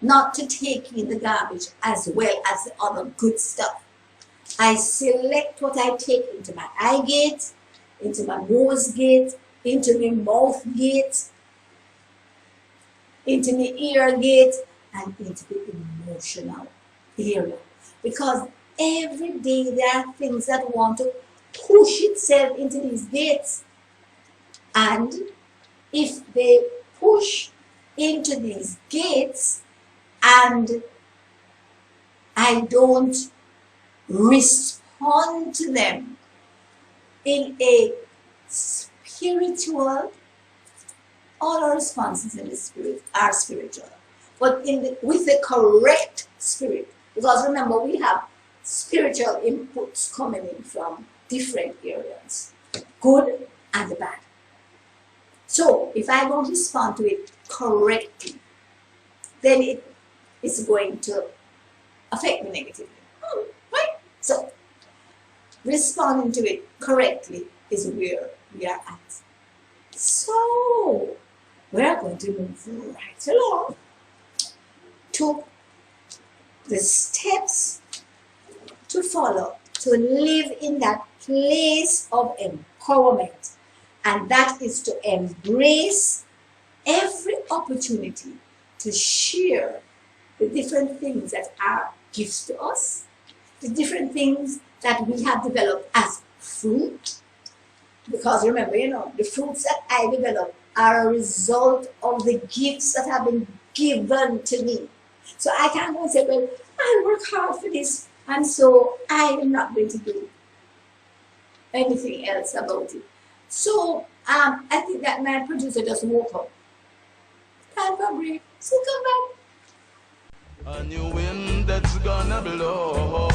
not to take in the garbage as well as the other good stuff. I select what I take into my eye gate, into my nose gate, into my mouth gate, into my ear gate, and into the emotional area. Because every day there are things that want to push itself into these gates. And if they push into these gates and I don't respond to them in a spiritual, all our responses in the spirit are spiritual, but with the correct spirit. Because remember, we have spiritual inputs coming in from different areas, good and the bad. So if I don't respond to it correctly, then it is going to affect me negatively. Right? So responding to it correctly is where we are at. So we're going to move right along to the steps to follow to live in that place of empowerment, and that is to embrace every opportunity to share the different things that are gifts to us, the different things that we have developed as fruit. Because remember, you know, the fruits that I develop are a result of the gifts that have been given to me. So I can't go and say, well, I work hard for this, and so I am not going to do anything else about it. So I think that my producer just woke up. Time for a break. So come back. A new wind that's gonna blow.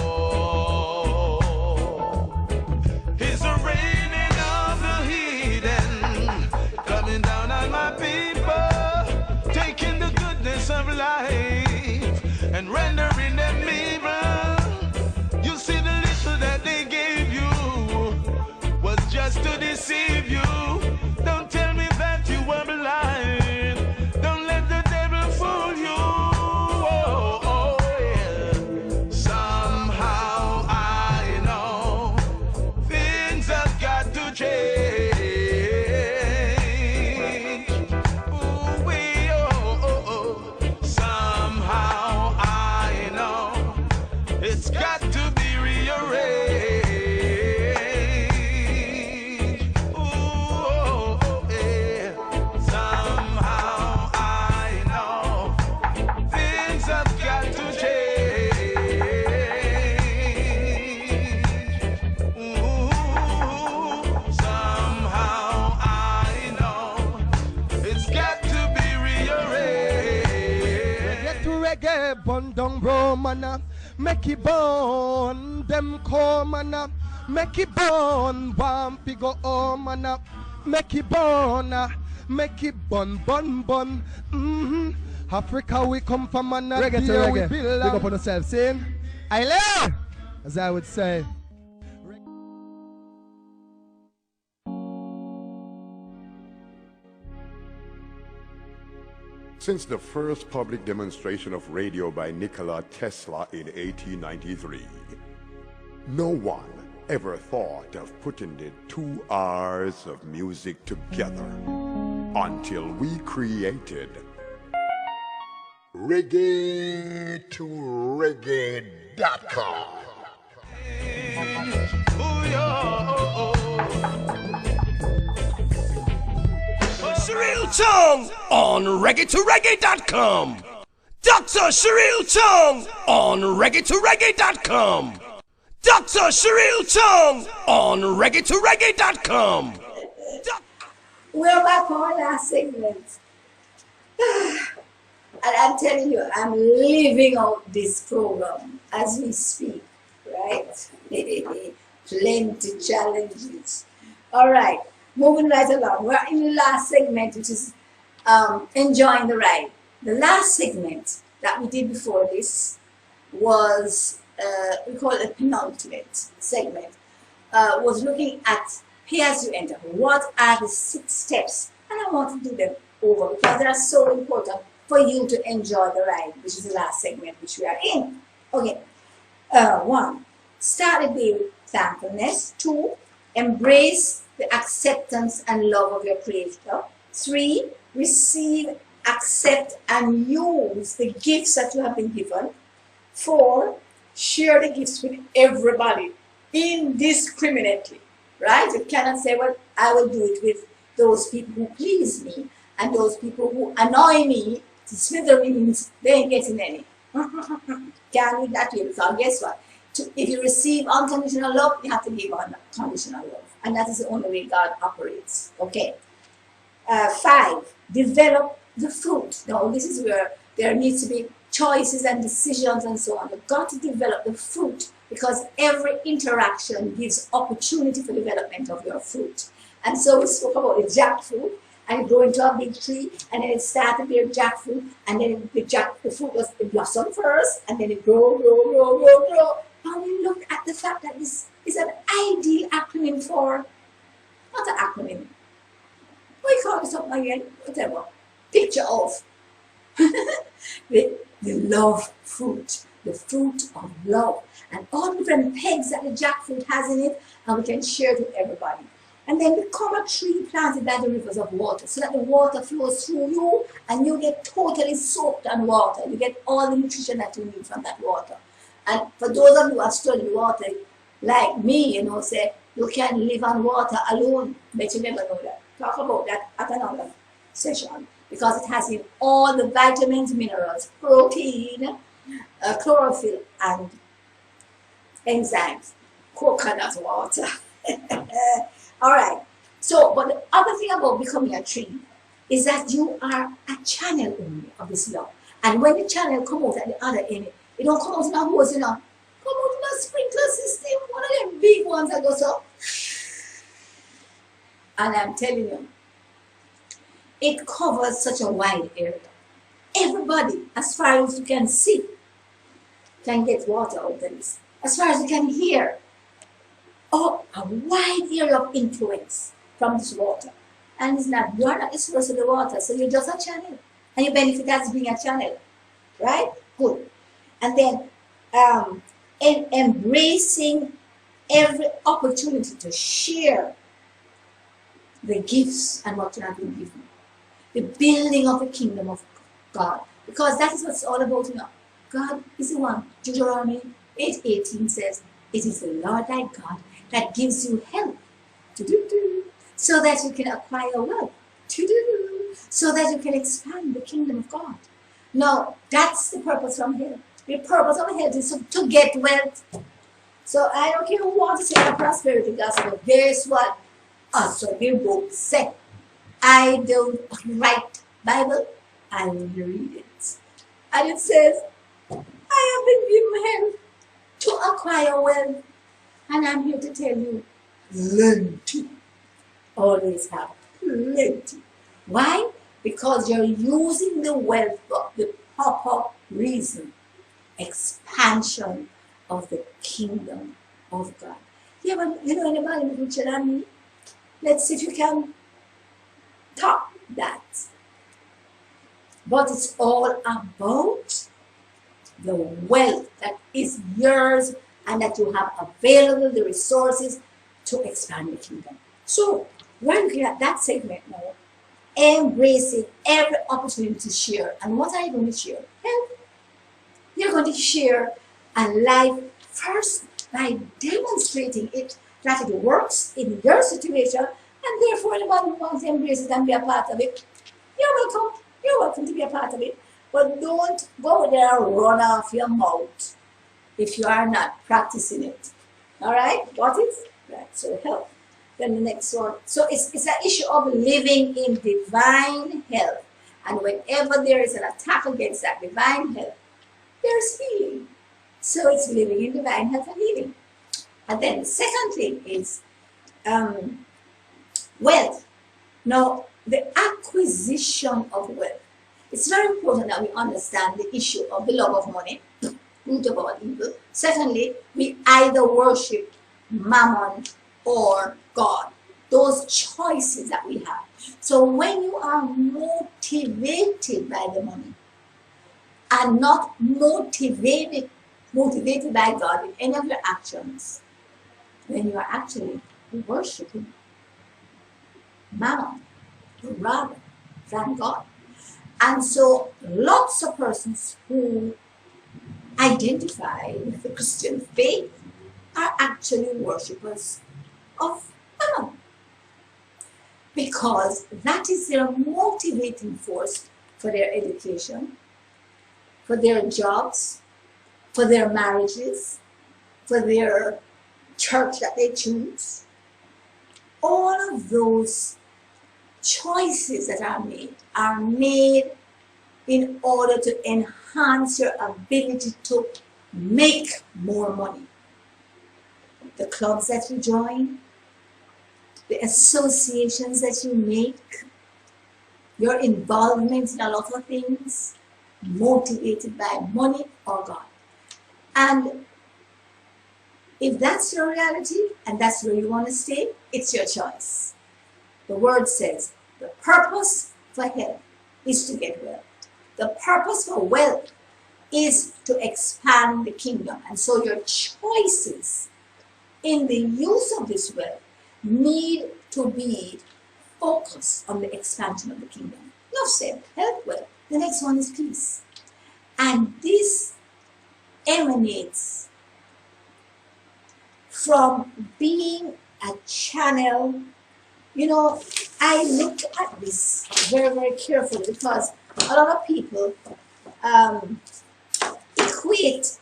It's the raining of the heathen coming down on my people, taking the goodness of life and rendering them evil. You see, the little that they gave you was just to deceive you. Don't tell me that you were blind. Don't let the devil fool you. Oh, oh, yeah. Somehow I know things have got to change. Ooh, wee, oh, oh, oh. Somehow I know it's got to be rearranged. Ooh, oh, oh, yeah. Somehow I know things have got to change. Ooh, somehow I know it's got to be rearranged. Get to reggae, bun down bro, man. Make it burn, them come man. Make it burn, bumpy go on man. Make it burn, bun. Africa we come from man. Reggae to reggae. Big up on yourself, see? Aile, as I would say. Since the first public demonstration of radio by Nikola Tesla in 1893, no one ever thought of putting the 2 hours of music together until we created Reggae to Reggae.com. Ooh, yeah, oh, oh. Sheril Chung on reggae2reggae.com. Dr. Sheril Chung on reggae2reggae.com. Dr. Sheril Chung on reggae2reggae.com. We're back for our last segment. And I'm telling you, I'm living out this program as we speak, right? Plenty challenges. All right, moving right along. We're in the last segment, which is enjoying the ride. The last segment that we did before this was, we call it a penultimate segment, was looking at pay as you enter. What are the 6 steps? And I want to do them over because they are so important for you to enjoy the ride, which is the last segment which we are in. Okay. 1, start the day with thankfulness. 2, embrace the acceptance and love of your Creator. 3, receive, accept, and use the gifts that you have been given. 4, share the gifts with everybody indiscriminately, right? You cannot say, well, I will do it with those people who please me and those people who annoy me to smithereens, they ain't getting any. Can't do that way, because guess what? If you receive unconditional love, you have to give unconditional love. And that is the only way God operates. Okay. 5, develop the fruit. Now, this is where there needs to be choices and decisions and so on. You've got to develop the fruit because every interaction gives opportunity for development of your fruit. And so we spoke about the jackfruit, and it grew into a big tree, and then it started to bear jackfruit, and then the fruit was the blossom first, and then it grow. And we look at the fact that this is an ideal acronym for, not an acronym, we call it something again, whatever, picture of the love fruit, the fruit of love, and all the different pegs that the jackfruit has in it, and we can share it with everybody. And then become a tree planted by the rivers of water, so that the water flows through you and you get totally soaked on water. You get all the nutrition that you need from that water. And for those of you who have studied water, like me, say you can live on water alone, but you never know that. Talk about that at another session, because it has in all the vitamins, minerals, protein, chlorophyll, and enzymes. Coconut water. All right. So, but the other thing about becoming a tree is that you are a channel only of this love. And when the channel comes out at the other end, it don't come out in a hose, come out in a sprinkler system, one of them big ones that goes up. And I'm telling you, it covers such a wide area. Everybody, as far as you can see, can get water out of this. As far as you can hear, a wide area of influence from this water. And it's not, you're not the source of the water, so you're just a channel. And you benefit as being a channel. Right? Good. And then embracing every opportunity to share the gifts and what you have been given. The building of the kingdom of God. Because that is what it's all about, God is the one. Deuteronomy 8:18 says, it is the Lord thy God that gives you health, so that you can acquire wealth, so that you can expand the kingdom of God. Now, that's the purpose from here. The purpose of health is to get wealth. So I don't care who wants to say the prosperity gospel. Guess what? Also, the book said, I don't write Bible, I read it. And it says, I have been given health to acquire wealth. And I'm here to tell you, plenty. Always have plenty. Why? Because you're using the wealth for the proper reason. Expansion of the kingdom of God. Yeah, but anybody richer than me? Let's see if you can top that. But it's all about the wealth that is yours and that you have available, the resources to expand the kingdom. So, we're looking at that segment now, embracing every opportunity to share. And what are you going to share? Health. You're going to share a life first by demonstrating it, that it works in your situation, and therefore anybody who wants to embrace it and be a part of it, you're welcome. You're welcome to be a part of it. But don't go there and run off your mouth if you are not practicing it. All right? Got it? Right. So health. Then the next one. So it's an issue of living in divine health. And whenever there is an attack against that divine health, there's healing. So it's living in divine health and healing. And then the second thing is wealth. Now, the acquisition of wealth. It's very important that we understand the issue of the love of money, root of all evil. Secondly, we either worship mammon or God. Those choices that we have. So when you are motivated by the money and not motivated by God in any of your actions, then you are actually worshiping mammon rather than God. And so lots of persons who identify with the Christian faith are actually worshippers of mammon, because that is their motivating force for their education, for their jobs, for their marriages, for their church that they choose. All of those choices that are made in order to enhance your ability to make more money. The clubs that you join, the associations that you make, your involvement in a lot of things, motivated by money or God. And if that's your reality and that's where you want to stay, it's your choice. The word says the purpose for health is to get wealth. The purpose for wealth is to expand the kingdom. And so your choices in the use of this wealth need to be focused on the expansion of the kingdom. Enough said, health, wealth. The next one is peace. And this emanates from being a channel. You know, I look at this very, very carefully because a lot of people equate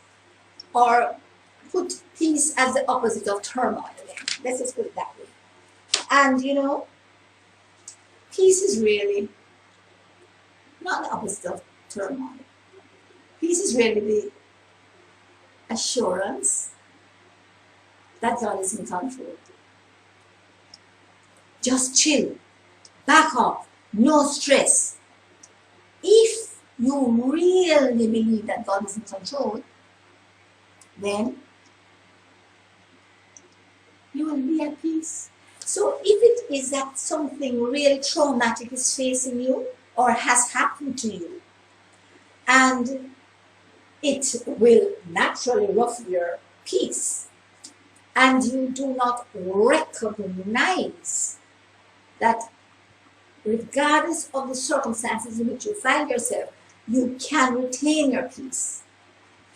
or put peace as the opposite of turmoil. Let's just put it that way. And you know, peace is really not the opposite of turmoil. Peace is really the assurance that God is in control. Just chill, back off, no stress. If you really believe that God is in control, then you will be at peace. So if it is that something really traumatic is facing you or has happened to you, and it will naturally ruffle your peace, and you do not recognize that regardless of the circumstances in which you find yourself, you can retain your peace,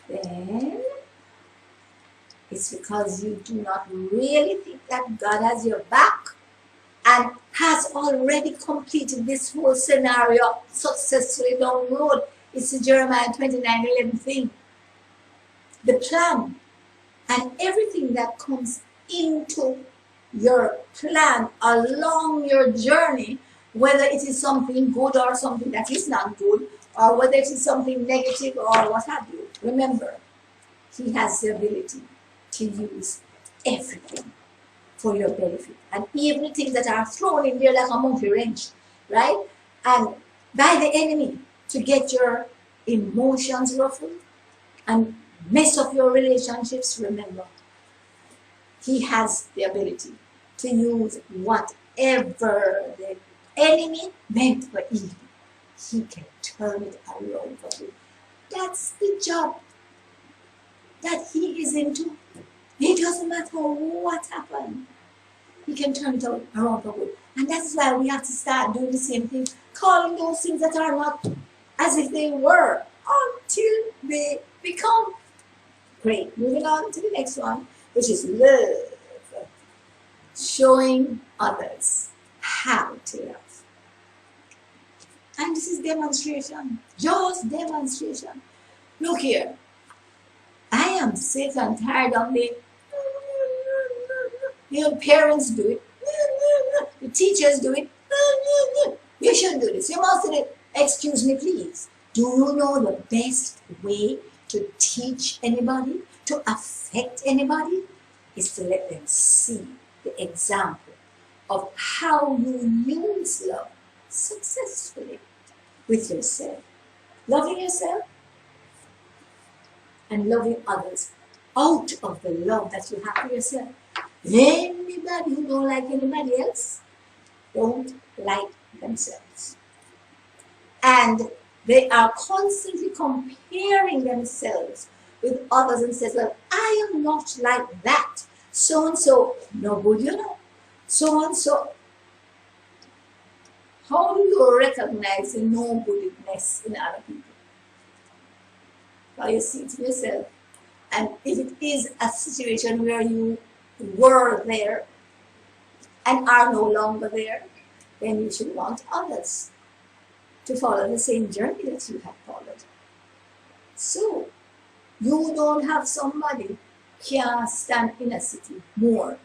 then it's because you do not really think that God has your back and has already completed this whole scenario successfully down the road. It's the Jeremiah 29:11 thing. The plan and everything that comes into your plan along your journey, whether it is something good or something that is not good, or whether it is something negative or what have you, remember, He has the ability to use everything for your benefit. And even the things that are thrown in there like a monkey wrench, right? And by the enemy to get your emotions ruffled and mess up your relationships, remember, He has the ability to use whatever the enemy meant for evil. He can turn it around for you. That's the job that He is into. It doesn't matter what happened. He can turn it around for good. And that's why we have to start doing the same thing, calling those things that are not as if they were, until they become. Great. Moving on to the next one, which is love. Showing others how to love. And this is demonstration. Just demonstration. Look here. I am sick and tired of the parents do it. teachers do it. You should do this. You must do it. Excuse me, please. Do you know the best way to teach anybody, to affect anybody, is to let them see the example of how you use love successfully with yourself. Loving yourself and loving others out of the love that you have for yourself. Anybody who don't like anybody else don't like themselves. And they are constantly comparing themselves with others and says, well, I am not like that. So-and-so, no good, you know. So-and-so. How do you recognize the no goodness in other people? How you see it in yourself. And if it is a situation where you were there and are no longer there, then you should want others to follow the same journey that you have followed. So, you don't have somebody can stand inner city more,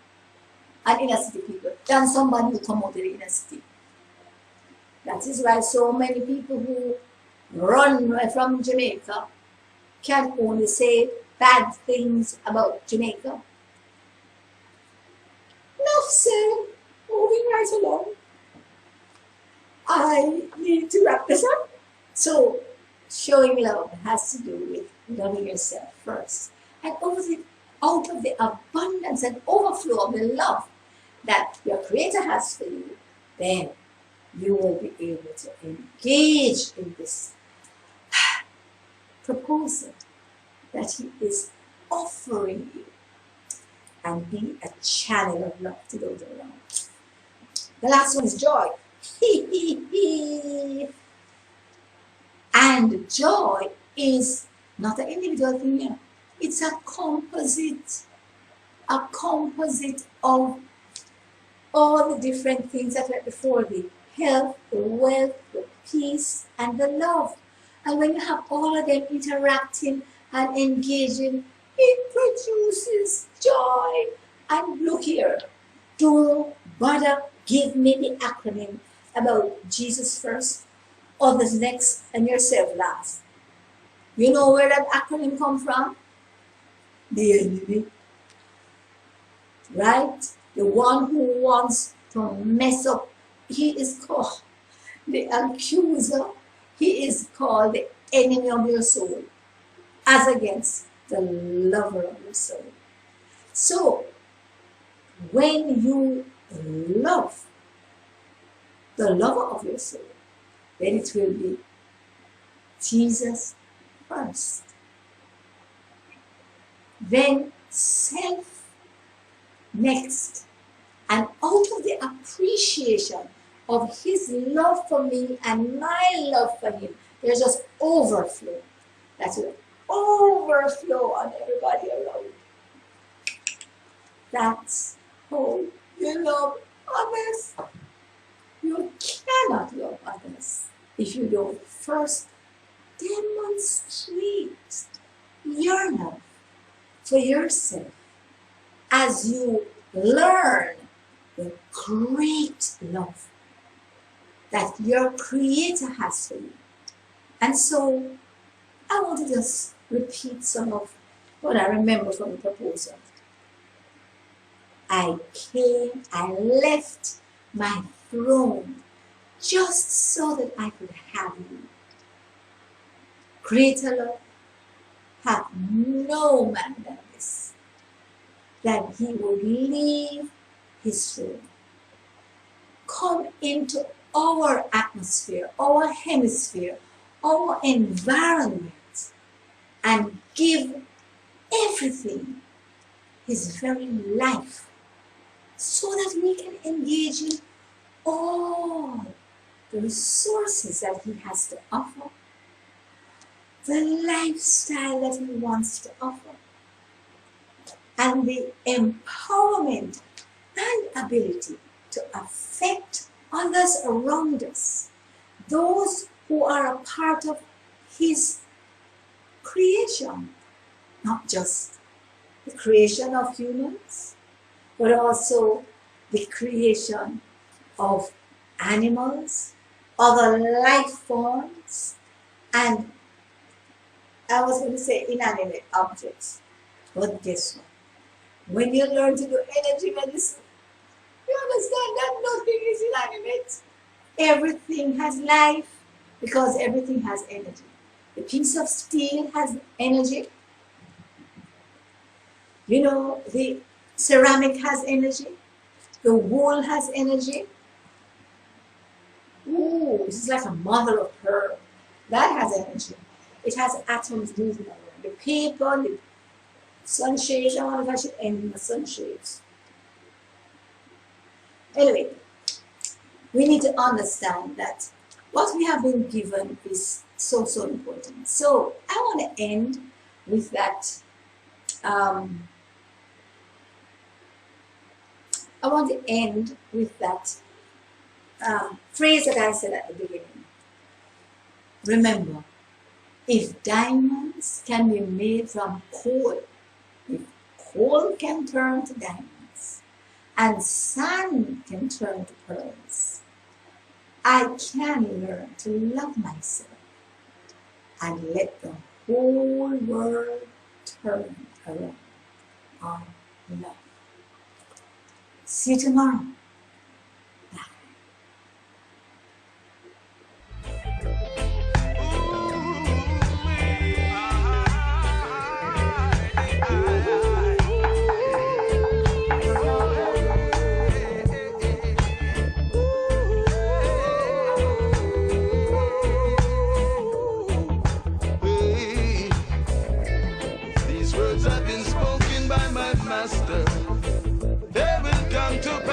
and inner city people, than somebody who come out of the inner city. That is why so many people who run away from Jamaica can only say bad things about Jamaica. Enough said, moving right along. I need to wrap this up. So, showing love has to do with loving yourself first. And out of the abundance and overflow of the love that your Creator has for you, then you will be able to engage in this proposal that He is offering you and be a channel of love to those around. The last one is joy. And joy is not an individual thing, you know. It's a composite of all the different things that were before thee: health, the wealth, the peace, and the love. And when you have all of them interacting and engaging, it produces joy. And look here, don't bother give me the acronym about Jesus first, others next, and yourself last. You know where that acronym comes from? The enemy. Right? The one who wants to mess up. He is called the accuser. He is called the enemy of your soul, as against the lover of your soul. So, when you love the lover of your soul, then it will be Jesus first. Then self next. And out of the appreciation of His love for me and my love for Him, there's just overflow. That will overflow on everybody around. That's how you love others. You cannot love others if you don't first demonstrate your love for yourself as you learn the great love that your Creator has for you. And so I want to just repeat some of what I remember from the proposal. I left my throne just so that I could have you. Greater love hath no man than this, that He would leave His throne, come into our atmosphere, our hemisphere, our environment, and give everything, His very life, so that we can engage in all the resources that He has to offer, the lifestyle that He wants to offer, and the empowerment and ability to affect others around us, those who are a part of His creation, not just the creation of humans, but also the creation of animals, other life forms, and I was going to say inanimate objects. But guess what? When you learn to do energy medicine, you understand that nothing is inanimate. Everything has life because everything has energy. The piece of steel has energy. You know, the ceramic has energy. The wool has energy. Ooh, this is like a mother of pearl. That has energy. It has atoms moving around. The paper, the sunshades, I wonder if I should end the sunshades. Anyway, we need to understand that what we have been given is so important. So I want to end with that. I want to end with that phrase that I said at the beginning. Remember, if diamonds can be made from coal, if coal can turn to diamonds, and sand can turn to pearls, I can learn to love myself and let the whole world turn around on love. See you tomorrow. These words have been spoken by my master. They will come to pass.